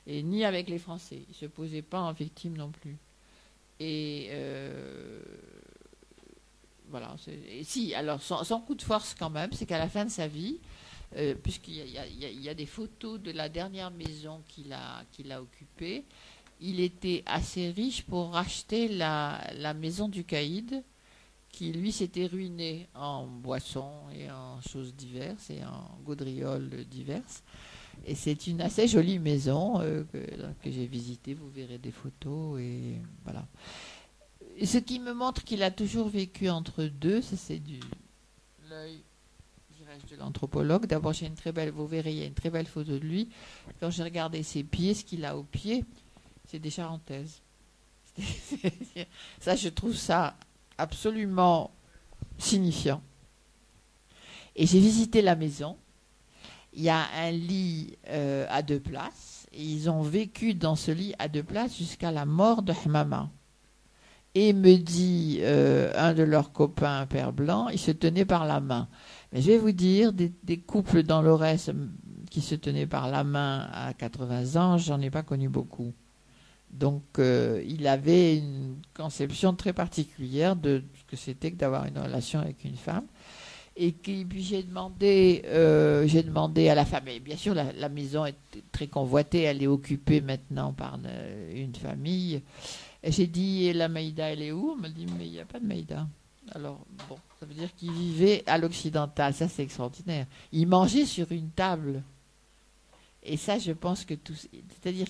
Et ni avec les Français, il ne se posait pas en victime non plus. Et voilà. Et si, alors son coup de force quand même, c'est qu'à la fin de sa vie, puisqu'il y a des photos de la dernière maison qu'il a occupée, il était assez riche pour racheter la maison du caïd, qui lui s'était ruiné en boissons et en choses diverses et en gaudrioles diverses. Et c'est une assez jolie maison que j'ai visitée, vous verrez des photos et voilà. Et ce qui me montre qu'il a toujours vécu entre deux, c'est l'œil, dirais-je, de l'anthropologue. D'abord, vous verrez, il y a une très belle photo de lui. Quand j'ai regardé ses pieds, ce qu'il a aux pieds, c'est des charentaises. Ça, je trouve ça absolument signifiant. Et j'ai visité la maison. Il y a un lit à 2 places. Et ils ont vécu dans ce lit à 2 places jusqu'à la mort de Hamama. Et me dit un de leurs copains, un père blanc, il se tenait par la main. Mais je vais vous dire, des couples dans l'Aurès qui se tenaient par la main à 80 ans, j'en ai pas connu beaucoup. Donc, il avait une conception très particulière de ce que c'était que d'avoir une relation avec une femme. Et puis j'ai demandé à la femme, et bien sûr la maison est très convoitée, elle est occupée maintenant par une famille. Et j'ai dit, et la Maïda, elle est où? On m'a dit, mais il n'y a pas de Maïda. Alors, bon, ça veut dire qu'il vivait à l'occidental, ça c'est extraordinaire. Il mangeait sur une table. Et ça, je pense que c'est-à-dire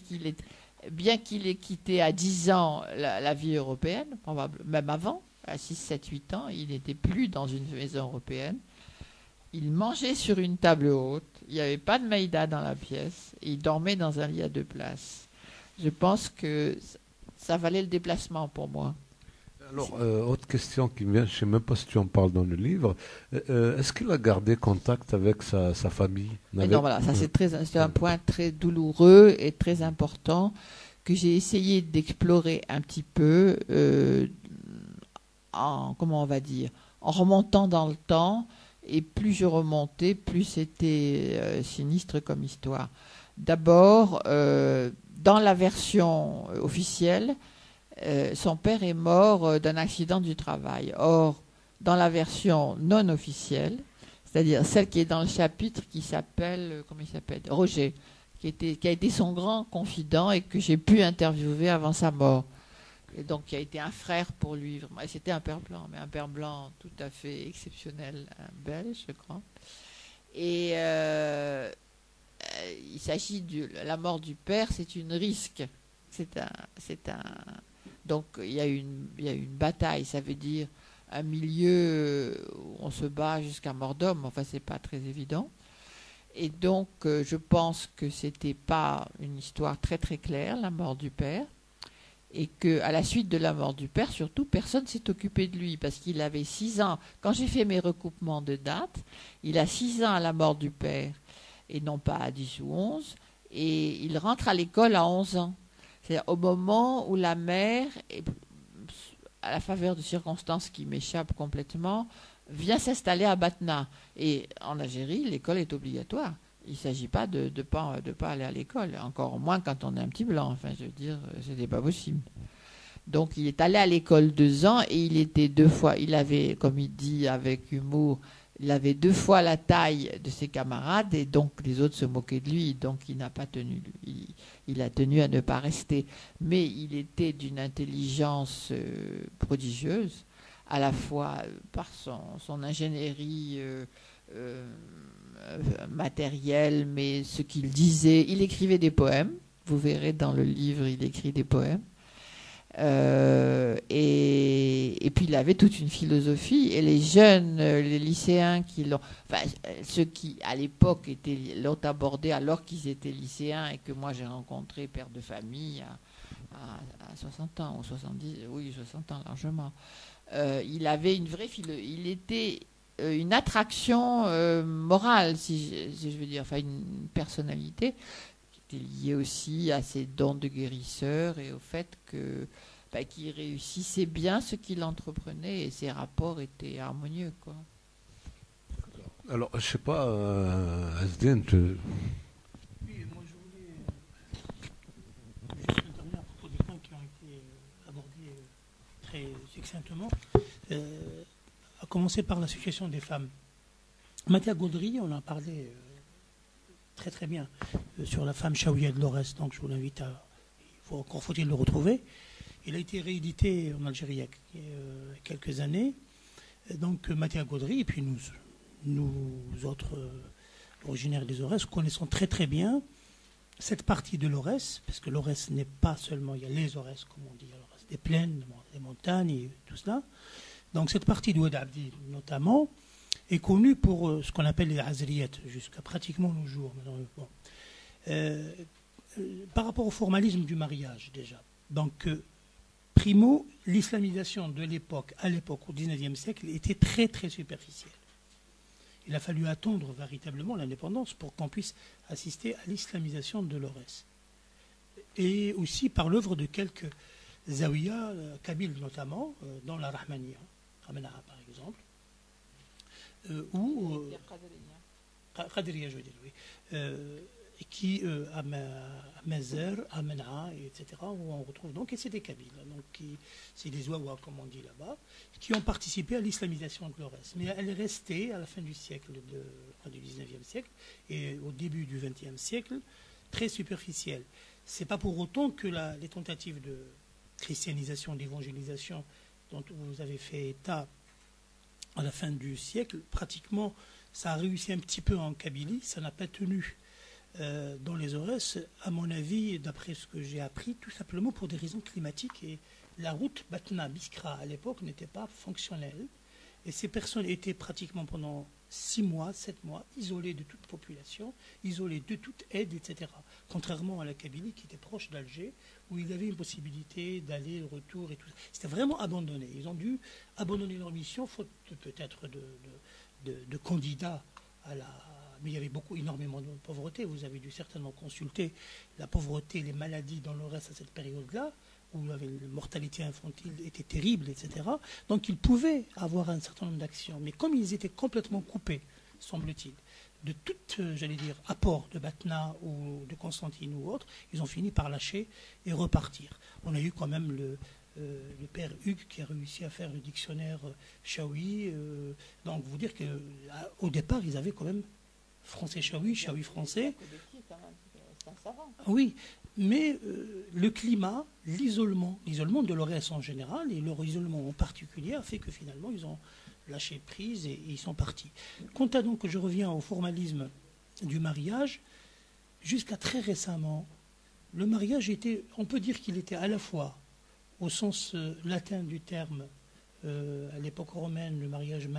bien qu'il ait quitté à 10 ans la vie européenne, probablement, même avant, à 6, 7, 8 ans, il n'était plus dans une maison européenne. Il mangeait sur une table haute, il n'y avait pas de maïda dans la pièce, et il dormait dans un lit à 2 places. Je pense que ça valait le déplacement pour moi. Alors, autre question qui me vient, je ne sais même pas si tu en parles dans le livre, est-ce qu'il a gardé contact avec sa famille? Non, voilà, ça c'est un point très douloureux et très important que j'ai essayé d'explorer un petit peu en remontant dans le temps, et plus je remontais, plus c'était sinistre comme histoire. D'abord, dans la version officielle, son père est mort d'un accident du travail. Or, dans la version non officielle, c'est-à-dire celle qui est dans le chapitre qui s'appelle, comment il s'appelle, Roger, qui a été son grand confident et que j'ai pu interviewer avant sa mort. Et donc, qui a été un frère pour lui. C'était un père blanc, mais un père blanc tout à fait exceptionnel, un belge, je crois. Et il s'agit de la mort du père, c'est une risque. Donc, il y a une bataille, ça veut dire un milieu où on se bat jusqu'à mort d'homme. Enfin, c'est pas très évident. Et donc, je pense que c'était pas une histoire très très claire, la mort du père. Et qu'à la suite de la mort du père, surtout, personne ne s'est occupé de lui, parce qu'il avait 6 ans. Quand j'ai fait mes recoupements de dates, il a 6 ans à la mort du père, et non pas à 10 ou 11, et il rentre à l'école à 11 ans. C'est-à-dire au moment où la mère, à la faveur de circonstances qui m'échappent complètement, vient s'installer à Batna. Et en Algérie, l'école est obligatoire. Il ne s'agit pas de pas aller à l'école, encore moins quand on est un petit blanc. Enfin, je veux dire, c'était pas possible. Donc, il est allé à l'école 2 ans et il était 2 fois. Il avait, comme il dit avec humour, Il avait 2 fois la taille de ses camarades et donc les autres se moquaient de lui. Donc il n'a pas tenu. Il a tenu à ne pas rester. Mais il était d'une intelligence prodigieuse, à la fois par son ingénierie matérielle, mais ce qu'il disait. Il écrivait des poèmes. Vous verrez dans le livre, il écrit des poèmes. Et puis il avait toute une philosophie, et les jeunes, les lycéens ceux qui à l'époque l'ont abordé alors qu'ils étaient lycéens et que moi j'ai rencontré père de famille à 60 ans ou 70, oui 60 ans largement. Il avait une vraie il était une attraction morale, si je veux dire, enfin une personnalité qui était lié aussi à ses dons de guérisseur et au fait qu'il réussissait bien ce qu'il entreprenait et ses rapports étaient harmonieux, quoi. Alors, je sais pas, Asdin, Oui, moi je voulais juste intervenir à propos des points qui ont été abordés très succinctement, à commencer par la situation des femmes. Mathia Gaudry, on en parlait très très bien sur la femme Chaouia de Lorès, donc je vous l'invite encore faut-il le retrouver. Il a été réédité en Algérie il y a quelques années. Donc Mathia Gaudry, et puis nous autres originaires des Aurès, connaissons très très bien cette partie de l'Aurès, parce que l'Aurès n'est pas seulement, il y a les Aurès, comme on dit, l'Aurès des plaines, des montagnes et tout cela. Donc cette partie de Oued Abdi notamment est connue pour ce qu'on appelle les Azriyat, jusqu'à pratiquement nos jours. Bon. Par rapport au formalisme du mariage déjà. Donc primo, l'islamisation de l'époque, à l'époque, au XIXe siècle, était très très superficielle. Il a fallu attendre véritablement l'indépendance pour qu'on puisse assister à l'islamisation de l'Aurès. Et aussi par l'œuvre de quelques zawiyas, kabyles notamment, dans la Rahmaniya, Ramana par exemple, ou Qadriya, je veux dire, oui, qui à Mazer, à Mena, etc., où on retrouve donc, et c'est des Kabyles, donc c'est des Ouawa, comme on dit là-bas, qui ont participé à l'islamisation de l'Aurès. Mais elle est restée à la fin du siècle, du 19e siècle, et au début du 20e siècle, très superficielle. C'est pas pour autant que les tentatives de christianisation, d'évangélisation dont vous avez fait état à la fin du siècle, pratiquement, ça a réussi un petit peu en Kabylie, ça n'a pas tenu dans les Aurès, à mon avis, d'après ce que j'ai appris, tout simplement pour des raisons climatiques. Et la route Batna-Biskra, à l'époque, n'était pas fonctionnelle. Et ces personnes étaient pratiquement pendant 6 mois, 7 mois, isolées de toute population, isolées de toute aide, etc. Contrairement à la Kabylie, qui était proche d'Alger, où il y avait une possibilité d'aller, le retour et tout ça. C'était vraiment abandonné. Ils ont dû abandonner leur mission, faute peut-être de candidats à la... Mais il y avait énormément de pauvreté. Vous avez dû certainement consulter la pauvreté, les maladies dans le reste à cette période-là, où la mortalité infantile était terrible, etc. Donc ils pouvaient avoir un certain nombre d'actions. Mais comme ils étaient complètement coupés, semble-t-il, de tout, j'allais dire, apport de Batna ou de Constantine ou autre, ils ont fini par lâcher et repartir. On a eu quand même le père Hugues qui a réussi à faire le dictionnaire Chaoui. Donc vous dire qu'au départ, ils avaient quand même français Chaoui, Chaoui français. Oui, mais le climat, l'isolement de l'Aurès en général et leur isolement en particulier a fait que finalement ils ont lâché prise et ils sont partis. Quant à donc, je reviens au formalisme du mariage, jusqu'à très récemment, le mariage était, on peut dire qu'il était à la fois, au sens latin du terme, à l'époque romaine, le mariage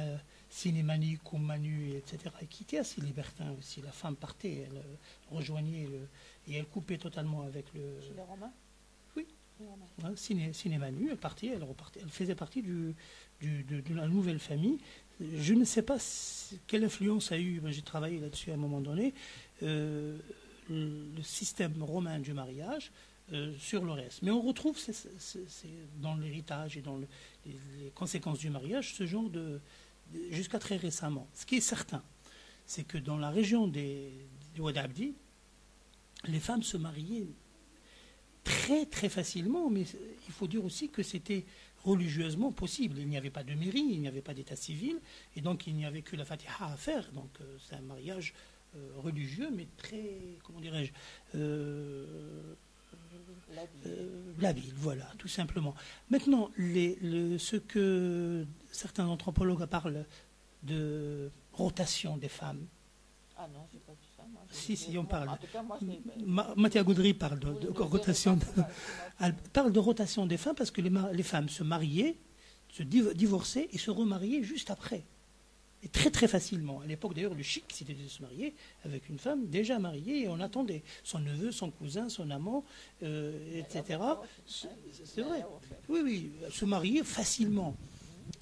cinémanique ou manu, etc., et qui était assez libertin aussi. La femme partait, elle rejoignait et elle coupait totalement avec le... Chez les Romains ? Oui. Cinémanu, elle partait, elle repartait. Elle faisait partie de la nouvelle famille. Je ne sais pas quelle influence a eu, j'ai travaillé là-dessus à un moment donné, le système romain du mariage sur le reste. Mais on retrouve dans l'héritage et dans les conséquences du mariage ce genre jusqu'à très récemment. Ce qui est certain, c'est que dans la région du Oued Abdi, les femmes se mariaient très très facilement, mais il faut dire aussi que c'était religieusement possible. Il n'y avait pas de mairie, il n'y avait pas d'état civil, et donc il n'y avait que la Fatiha à faire. Donc c'est un mariage religieux, mais très, comment dirais-je, labile, voilà, tout simplement. Maintenant, ce que certains anthropologues parlent de rotation des femmes. Ah non, j'ai pas vu ça. Moi, Si, on parle. En tout cas, moi, Mathia Goudry parle de rotation. Elle parle de rotation des femmes parce que les femmes se mariaient, se divorçaient et se remariaient juste après. Et très très facilement. À l'époque d'ailleurs, le chic, c'était de se marier avec une femme déjà mariée et on attendait son neveu, son cousin, son amant, etc. C'est vrai. Oui, oui, se marier facilement.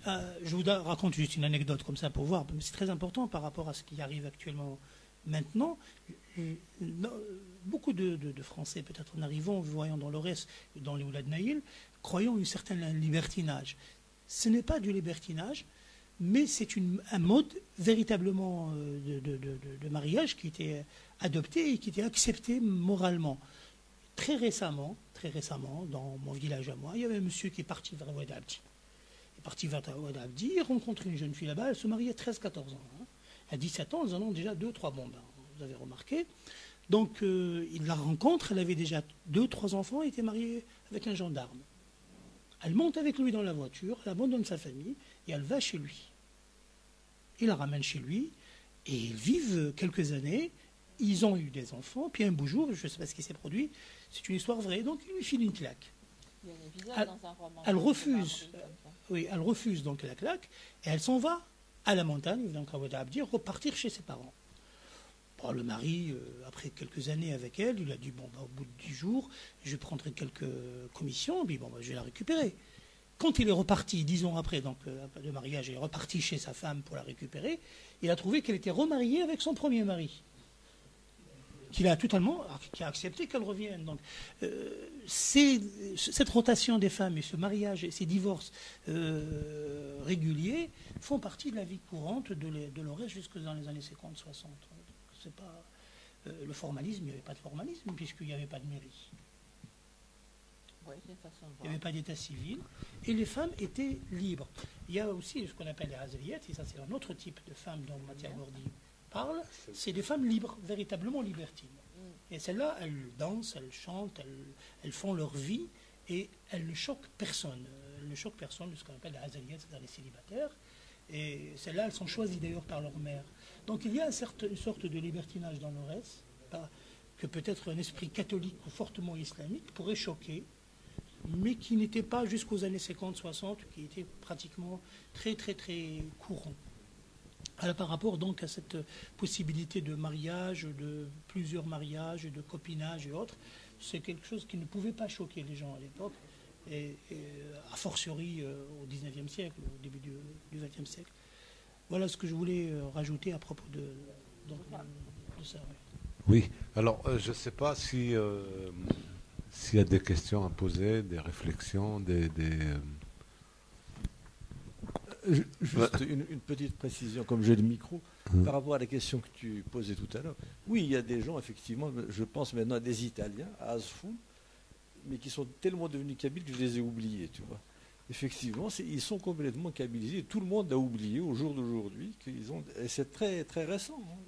Je vous raconte juste une anecdote comme ça pour voir, mais c'est très important par rapport à ce qui arrive actuellement maintenant. Beaucoup de Français, peut-être en arrivant, voyant dans l'Aurès, dans les Oulad Naïl, croyant un certain libertinage. Ce n'est pas du libertinage, mais c'est un mode véritablement de mariage qui était adopté et qui était accepté moralement. Très récemment, dans mon village à moi, il y avait un monsieur qui est parti vers Oued Abdi. Il est parti vers Oued Abdi, il rencontre une jeune fille là-bas, elle se mariait à 13-14 ans. Hein. À 17 ans, ils en ont déjà 2-3 bombes, hein, vous avez remarqué. Donc, il la rencontre, elle avait déjà 2-3 enfants, elle était mariée avec un gendarme. Elle monte avec lui dans la voiture, elle abandonne sa famille et elle va chez lui. Il la ramène chez lui et ils vivent quelques années. Ils ont eu des enfants, puis un beau jour, je ne sais pas ce qui s'est produit, c'est une histoire vraie, donc il lui file une claque. Il y a un épisode dans un roman. Elle refuse. Oui, elle refuse donc la claque et elle s'en va à la montagne, donc à Oued Abdi, repartir chez ses parents. Bon, le mari, après quelques années avec elle, il a dit bon, au bout de 10 jours, je prendrai quelques commissions, puis bon, je vais la récupérer. Quand il est reparti, 10 ans après, donc de mariage, il est reparti chez sa femme pour la récupérer, il a trouvé qu'elle était remariée avec son premier mari, qui a accepté qu'elle revienne. Donc, cette rotation des femmes et ce mariage et ces divorces réguliers font partie de la vie courante de l'Aurès jusque dans les années 50-60. C'est pas le formalisme, il n'y avait pas de formalisme puisqu'il n'y avait pas de mairie. Oui, c'est une façon de voir. Il n'y avait pas d'état civil et les femmes étaient libres. Il y a aussi ce qu'on appelle les Hazeliyettes, et ça c'est un autre type de femmes dont Mathia Goudry parle, c'est des femmes libres, véritablement libertines. Et celles-là, elles dansent, elles chantent, elles font leur vie et elles ne choquent personne. Elles ne choquent personne, ce qu'on appelle les Hazeliyettes, c'est-à-dire les célibataires. Et celles-là, elles sont choisies d'ailleurs par leur mère. Donc il y a une sorte de libertinage dans l'Aurès, que peut-être un esprit catholique ou fortement islamique pourrait choquer, mais qui n'était pas jusqu'aux années 50-60, qui était pratiquement très très très courant. Alors, par rapport donc à cette possibilité de mariage, de plusieurs mariages, de copinage et autres, c'est quelque chose qui ne pouvait pas choquer les gens à l'époque, et a fortiori au XIXe siècle, au début du XXe siècle. Voilà ce que je voulais rajouter à propos de ça. Oui, alors je ne sais pas si s'il y a des questions à poser, des réflexions, Juste une petite précision, comme j'ai le micro, par rapport à la question que tu posais tout à l'heure. Oui, il y a des gens, effectivement, je pense maintenant à des Italiens, à Asfoun, mais qui sont tellement devenus kabyles que je les ai oubliés, tu vois. Effectivement, ils sont complètement kabylisés. Tout le monde a oublié au jour d'aujourd'hui qu'ils ont. Et c'est très, très récent. Hein.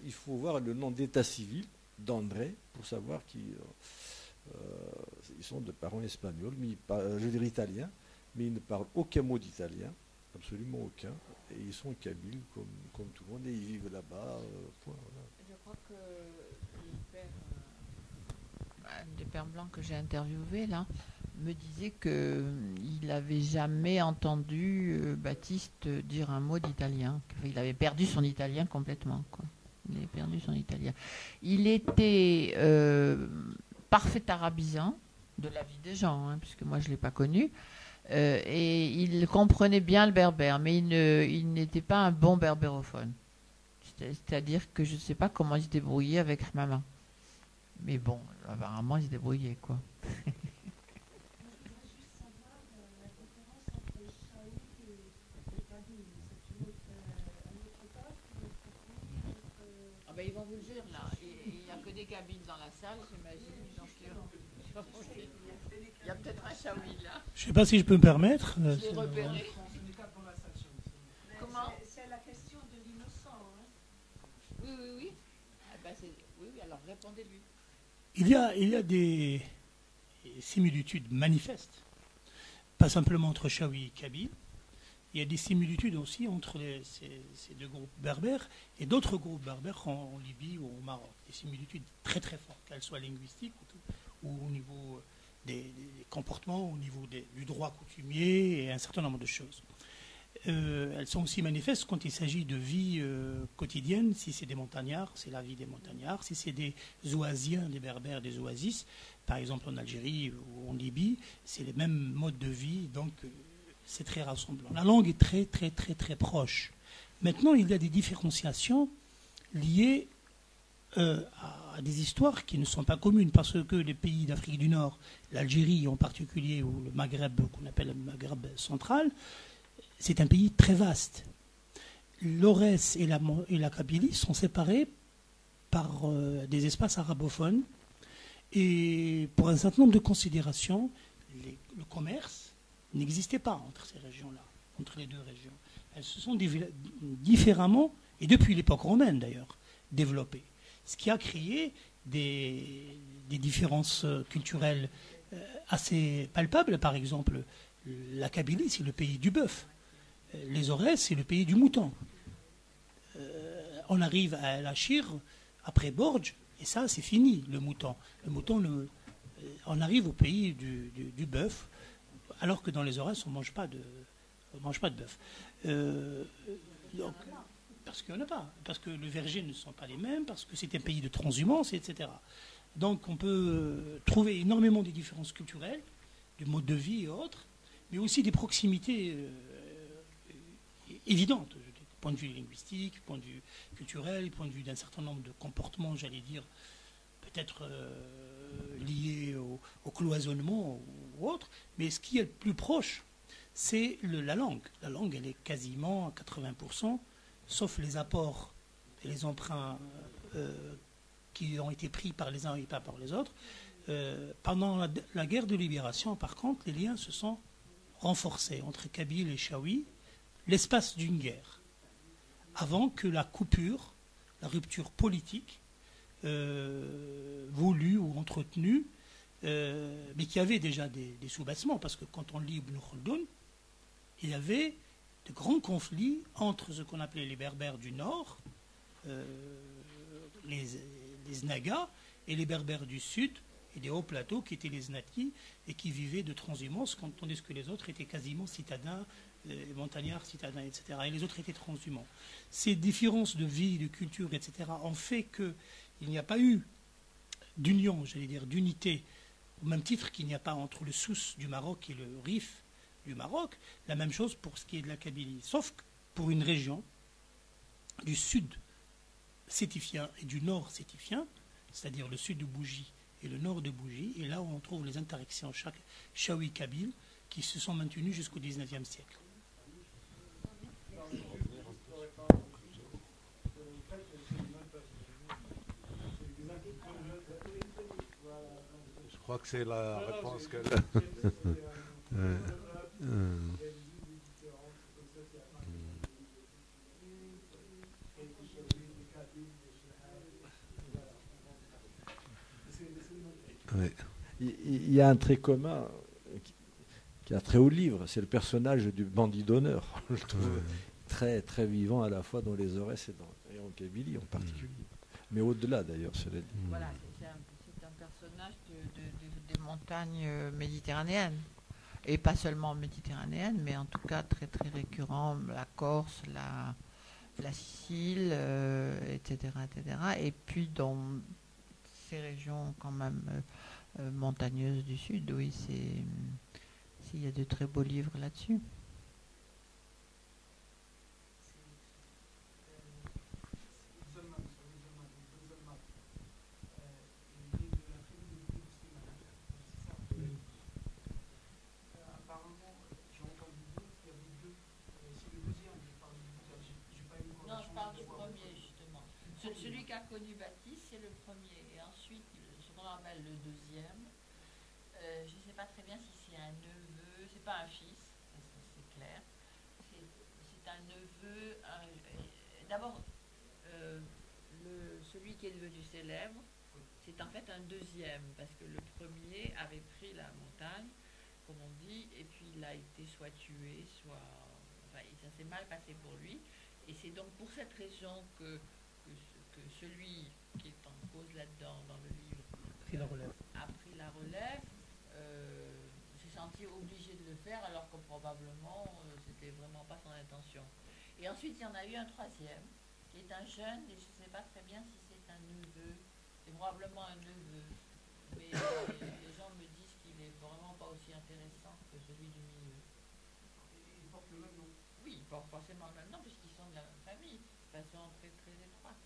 Il faut voir le nom d'état civil d'André pour savoir qu'ils sont de parents espagnols, mais je veux dire italiens, mais ils ne parlent aucun mot d'italien. Absolument aucun. Et ils sont kabyles comme tout le monde et ils vivent là-bas. Point, voilà. Je crois que un des pères blancs que j'ai interviewé là me disait qu'il n'avait jamais entendu Baptiste dire un mot d'italien. Il avait perdu son italien complètement, quoi. Il avait perdu son italien. Il était parfait arabisant de la vie des gens, hein, puisque moi je ne l'ai pas connu. Et il comprenait bien le berbère, mais il n'était pas un bon berbérophone. C'est-à-dire que je ne sais pas comment il se débrouillait avec Maman. Mais bon, apparemment, il se débrouillait, quoi. Ah ben, ils vont vous le dire, là. Il n'y a que des cabines dans la salle, j'imagine. Il y a peut-être un Chaoui là. Je ne sais pas si je peux me permettre. Je l'ai repéré. Comment? C'est la question de l'innocent. Hein. Oui, oui, oui. Ah ben oui, alors répondez-lui. Il y a des similitudes manifestes, pas simplement entre Chaoui et Kabyle. Il y a des similitudes aussi entre ces deux groupes berbères et d'autres groupes berbères en Libye ou au Maroc. Des similitudes très très fortes, qu'elles soient linguistiques ou au niveau des comportements, au niveau du droit coutumier et un certain nombre de choses. Elles sont aussi manifestes quand il s'agit de vie quotidienne. Si c'est des montagnards, c'est la vie des montagnards. Si c'est des oasiens, des berbères, des oasis, par exemple en Algérie ou en Libye, c'est les mêmes modes de vie, donc c'est très rassemblant. La langue est très très très très proche. Maintenant, il y a des différenciations liées à des histoires qui ne sont pas communes, parce que les pays d'Afrique du Nord, l'Algérie en particulier, ou le Maghreb, qu'on appelle le Maghreb central, c'est un pays très vaste. L'Aurès et la Kabylie sont séparés par des espaces arabophones, et pour un certain nombre de considérations, le commerce n'existait pas entre ces régions-là, entre les deux régions. Elles se sont différemment, et depuis l'époque romaine d'ailleurs, développées. Ce qui a créé des différences culturelles assez palpables. Par exemple, la Kabylie, c'est le pays du bœuf. Les Aurès, c'est le pays du mouton. On arrive à El Achir, après Borj, et ça, c'est fini, le mouton. Le mouton, on arrive au pays du bœuf, alors que dans les Aurès, on ne mange pas de bœuf. Donc, parce qu'il n'y en a pas. Parce que les vergers ne sont pas les mêmes, parce que c'est un pays de transhumance, etc. Donc, on peut trouver énormément de différences culturelles, du mode de vie et autres, mais aussi des proximités évidentes, du point de vue linguistique, point de vue culturel, point de vue d'un certain nombre de comportements, j'allais dire, peut-être liés au cloisonnement ou autre. Mais ce qui est le plus proche, c'est la langue. La langue, elle est quasiment à 80%, sauf les apports et les emprunts qui ont été pris par les uns et pas par les autres. Pendant la guerre de libération, par contre, les liens se sont renforcés entre Kabyle et Chaoui, l'espace d'une guerre, avant que la rupture politique, voulue ou entretenue, mais qui avait déjà des soubassements, parce que quand on lit Ibn Khaldun, il y avait de grands conflits entre ce qu'on appelait les Berbères du Nord, les Znagas, et les Berbères du Sud, et des hauts plateaux qui étaient les Znatis, et qui vivaient de transhumance, tandis que les autres étaient quasiment citadins, montagnards, citadins, etc. Et les autres étaient transhumants. Ces différences de vie, de culture, etc. ont fait qu'il n'y a pas eu d'union, j'allais dire, d'unité, au même titre qu'il n'y a pas entre le Souss du Maroc et le Rif du Maroc, la même chose pour ce qui est de la Kabylie. Sauf que pour une région du sud sétifien et du nord sétifien, c'est-à-dire le sud de Bougie et le nord de Bougie, et là où on trouve les interactions Chaoui-Kabyle qui se sont maintenues jusqu'au XIXe siècle. Je crois que c'est la réponse qu'elle... Oui. Il y a un trait commun qui a trait au livre, c'est le personnage du bandit d'honneur. Je le trouve très, très vivant à la fois dans les Aurès et en Kabylie en particulier. Mais au-delà d'ailleurs, cela dit. Voilà, c'est un personnage des montagnes méditerranéennes. Et pas seulement méditerranéennes, mais en tout cas très très récurrent, la Corse, la Sicile, etc., etc. Et puis dans ces régions quand même montagneuses du sud, oui, il y a de très beaux livres là-dessus. Celui qui a connu Baptiste, c'est le premier. Et ensuite, ce qu'on appelle le deuxième, je ne sais pas très bien si c'est un neveu, c'est pas un fils, c'est clair. C'est un neveu. D'abord, celui qui est devenu célèbre, c'est en fait un deuxième, parce que le premier avait pris la montagne, comme on dit, et puis il a été soit tué, soit... Enfin, ça s'est mal passé pour lui. Et c'est donc pour cette raison que celui qui est en cause là-dedans, dans le livre, a pris la relève, s'est senti obligé de le faire, alors que probablement, c'était vraiment pas son intention. Et ensuite, il y en a eu un troisième, qui est un jeune, et je ne sais pas très bien si c'est un neveu. C'est probablement un neveu. Mais les gens me disent qu'il est vraiment pas aussi intéressant que celui du milieu. Il porte le même nom. Oui, il porte forcément le même nom, puisqu'ils sont de la même famille, de façon très, très étroite.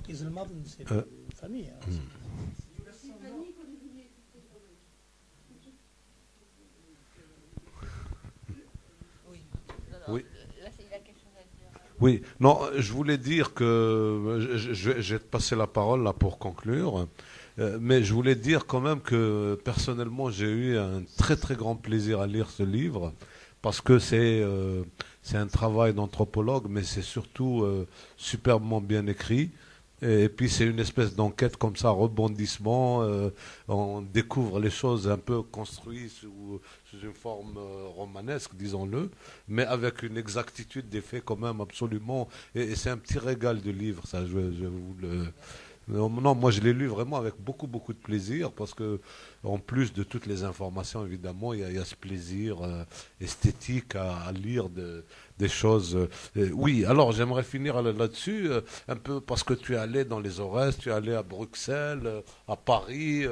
Kizilmadin, c'est une famille. Hein. Oui. Là, il a quelque chose à dire. Oui, non, je voulais dire que je vais te passer la parole là pour conclure, mais je voulais dire quand même que personnellement j'ai eu un très très grand plaisir à lire ce livre parce que c'est un travail d'anthropologue, mais c'est surtout superbement bien écrit. Et puis c'est une espèce d'enquête comme ça, rebondissement, on découvre les choses un peu construites sous une forme romanesque, disons-le, mais avec une exactitude des faits quand même absolument, et c'est un petit régal de livre, ça, je vous le... Non, moi je l'ai lu vraiment avec beaucoup beaucoup de plaisir parce que en plus de toutes les informations évidemment il y a ce plaisir esthétique à lire des choses. Oui, alors j'aimerais finir là-dessus un peu parce que tu es allé dans les Aurès, tu es allé à Bruxelles, à Paris,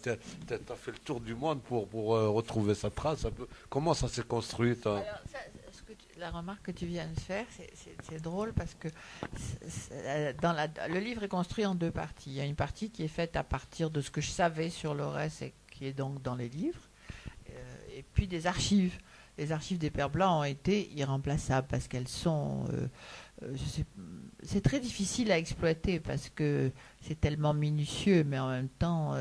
tu as fait le tour du monde pour retrouver sa trace un peu. Comment ça s'est construit Alors, la remarque que tu viens de faire, c'est drôle parce que le livre est construit en deux parties. Il y a une partie qui est faite à partir de ce que je savais sur l'Aurès et qui est donc dans les livres, et puis des archives. Les archives des Pères Blancs ont été irremplaçables parce qu'elles sont... c'est très difficile à exploiter parce que c'est tellement minutieux, mais en même temps,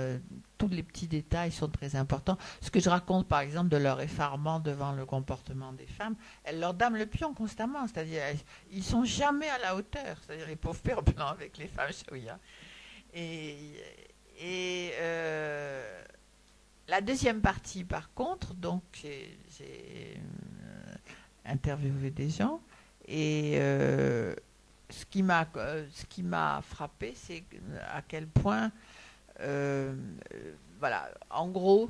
tous les petits détails sont très importants. Ce que je raconte, par exemple, de leur effarement devant le comportement des femmes, elles leur dament le pion constamment, c'est-à-dire ils sont jamais à la hauteur, c'est-à-dire les pauvres Pères Blancs avec les femmes chaouïas. Et la deuxième partie, par contre, donc j'ai interviewé des gens, et ce qui m'a frappé, c'est à quel point, voilà, en gros,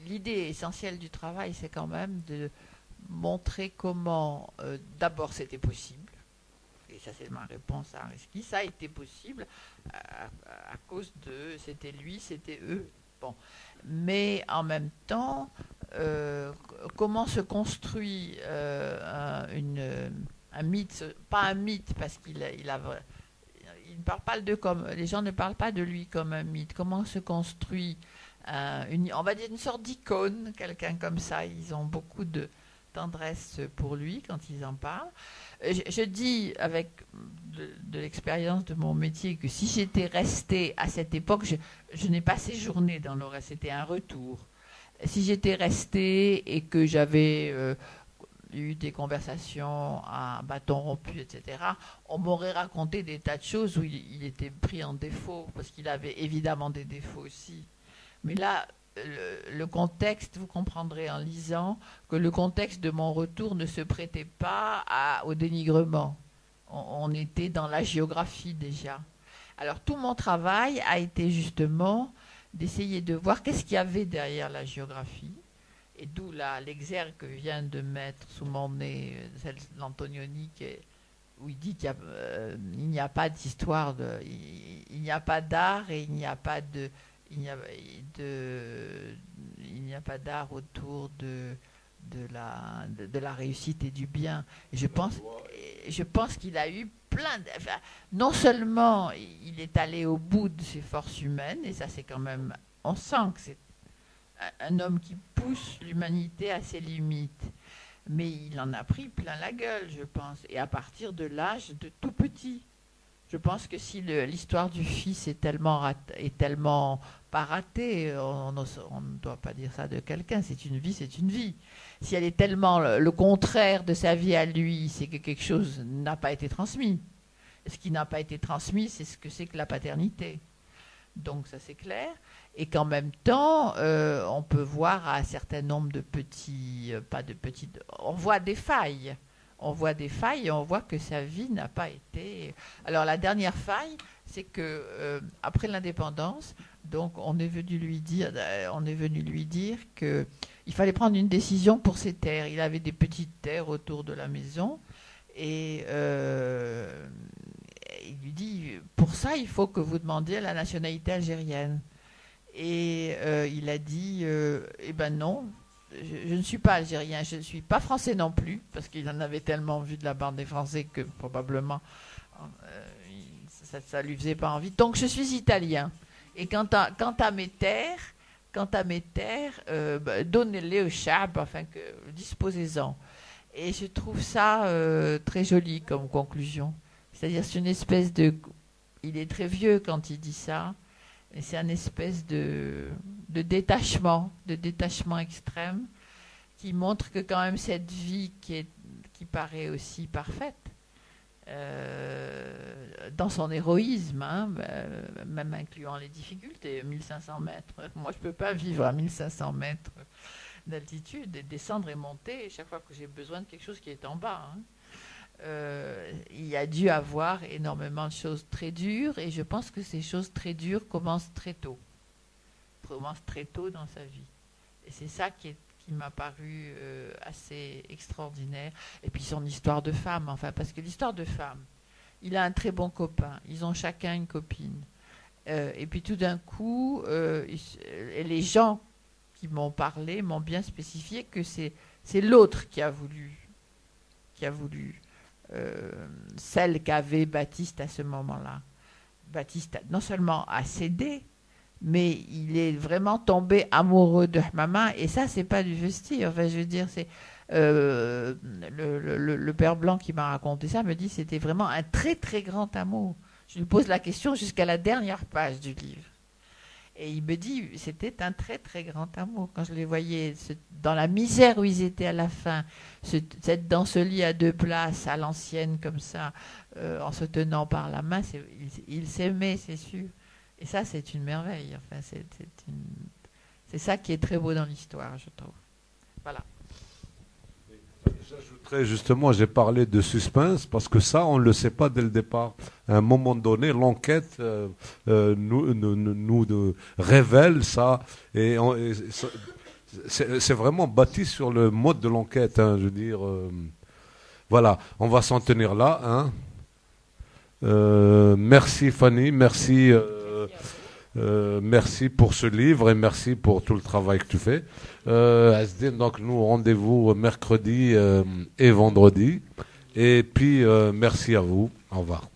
l'idée essentielle du travail, c'est quand même de montrer comment, d'abord, c'était possible. Et ça, c'est ma réponse à Areski. Ça a été possible à cause de... C'était lui, c'était eux. Bon. Mais en même temps, comment se construit un mythe, pas un mythe, parce qu'il ne parle pas d'eux comme... Les gens ne parlent pas de lui comme un mythe. Comment se construit, on va dire, une sorte d'icône, quelqu'un comme ça. Ils ont beaucoup de tendresse pour lui quand ils en parlent. Je dis avec de l'expérience de mon métier que si j'étais restée à cette époque, je n'ai pas séjourné dans l'Aurès, c'était un retour. Si j'étais restée et que j'avais eu des conversations à bâton rompu, etc., on m'aurait raconté des tas de choses où il était pris en défaut, parce qu'il avait évidemment des défauts aussi. Mais là, le contexte, vous comprendrez en lisant que le contexte de mon retour ne se prêtait pas au dénigrement. On était dans la géographie déjà. Alors tout mon travail a été justement d'essayer de voir qu'est-ce qu'il y avait derrière la géographie, et d'où l'exergue que vient de mettre sous mon nez l'Antonioni, où il dit qu'il n'y a pas d'histoire, il n'y a pas d'art et il n'y a pas de... Il n'y a pas d'art autour de la réussite et du bien. Et je pense qu'il a eu plein de... Enfin, non seulement il est allé au bout de ses forces humaines, et ça c'est quand même... On sent que c'est un homme qui pousse l'humanité à ses limites. Mais il en a pris plein la gueule, je pense. Et à partir de l'âge de tout petit. Je pense que si l'histoire du fils est tellement pas ratée, on ne doit pas dire ça de quelqu'un, c'est une vie, c'est une vie. Si elle est tellement le contraire de sa vie à lui, c'est que quelque chose n'a pas été transmis. Ce qui n'a pas été transmis, c'est ce que c'est que la paternité. Donc ça c'est clair. Et qu'en même temps, on peut voir un certain nombre de on voit des failles. On voit des failles et on voit que sa vie n'a pas été... Alors la dernière faille, c'est que après l'indépendance, donc on est venu lui dire que il fallait prendre une décision pour ses terres. Il avait des petites terres autour de la maison et il lui dit, pour ça, il faut que vous demandiez la nationalité algérienne. Et il a dit, eh ben non, je ne suis pas algérien, je ne suis pas français non plus, parce qu'il en avait tellement vu de la part des Français que probablement ça lui faisait pas envie. Donc je suis italien. Et quant à mes terres, donnez-les au Chab, enfin que disposez-en. Et je trouve ça très joli comme conclusion. C'est-à-dire c'est une espèce de... Il est très vieux quand il dit ça, mais c'est une espèce de détachement extrême qui montre que quand même cette vie qui paraît aussi parfaite, dans son héroïsme, même incluant les difficultés, 1500 mètres. Moi, je ne peux pas vivre à 1500 mètres d'altitude et descendre et monter chaque fois que j'ai besoin de quelque chose qui est en bas. Il a dû avoir énormément de choses très dures et je pense que ces choses très dures commencent très tôt dans sa vie. Et c'est ça qui m'a paru assez extraordinaire. Et puis son histoire de femme, enfin, parce que l'histoire de femme, il a un très bon copain, ils ont chacun une copine. Et puis tout d'un coup, et les gens qui m'ont parlé m'ont bien spécifié que c'est l'autre qui a voulu celle qu'avait Baptiste à ce moment-là. Baptiste non seulement a cédé, mais il est vraiment tombé amoureux de Hamama, et ça c'est pas du vestir. Enfin, je veux dire, c'est le père Blanc qui m'a raconté ça me dit c'était vraiment un très très grand amour. Je lui pose la question jusqu'à la dernière page du livre. Et il me dit, c'était un très très grand amour. Quand je les voyais dans la misère où ils étaient à la fin, être dans ce lit à deux places, à l'ancienne comme ça, en se tenant par la main, ils s'aimaient, c'est sûr. Et ça, c'est une merveille. Enfin, c'est ça qui est très beau dans l'histoire, je trouve. Voilà. J'ajouterais justement, j'ai parlé de suspense parce que ça, on ne le sait pas dès le départ. À un moment donné, l'enquête nous révèle ça. Et c'est vraiment bâti sur le mode de l'enquête. Hein, je veux dire, voilà, on va s'en tenir là. Hein. Merci Fanny, merci pour ce livre et merci pour tout le travail que tu fais. Asdin, donc nous rendez-vous mercredi et vendredi. Et puis merci à vous. Au revoir.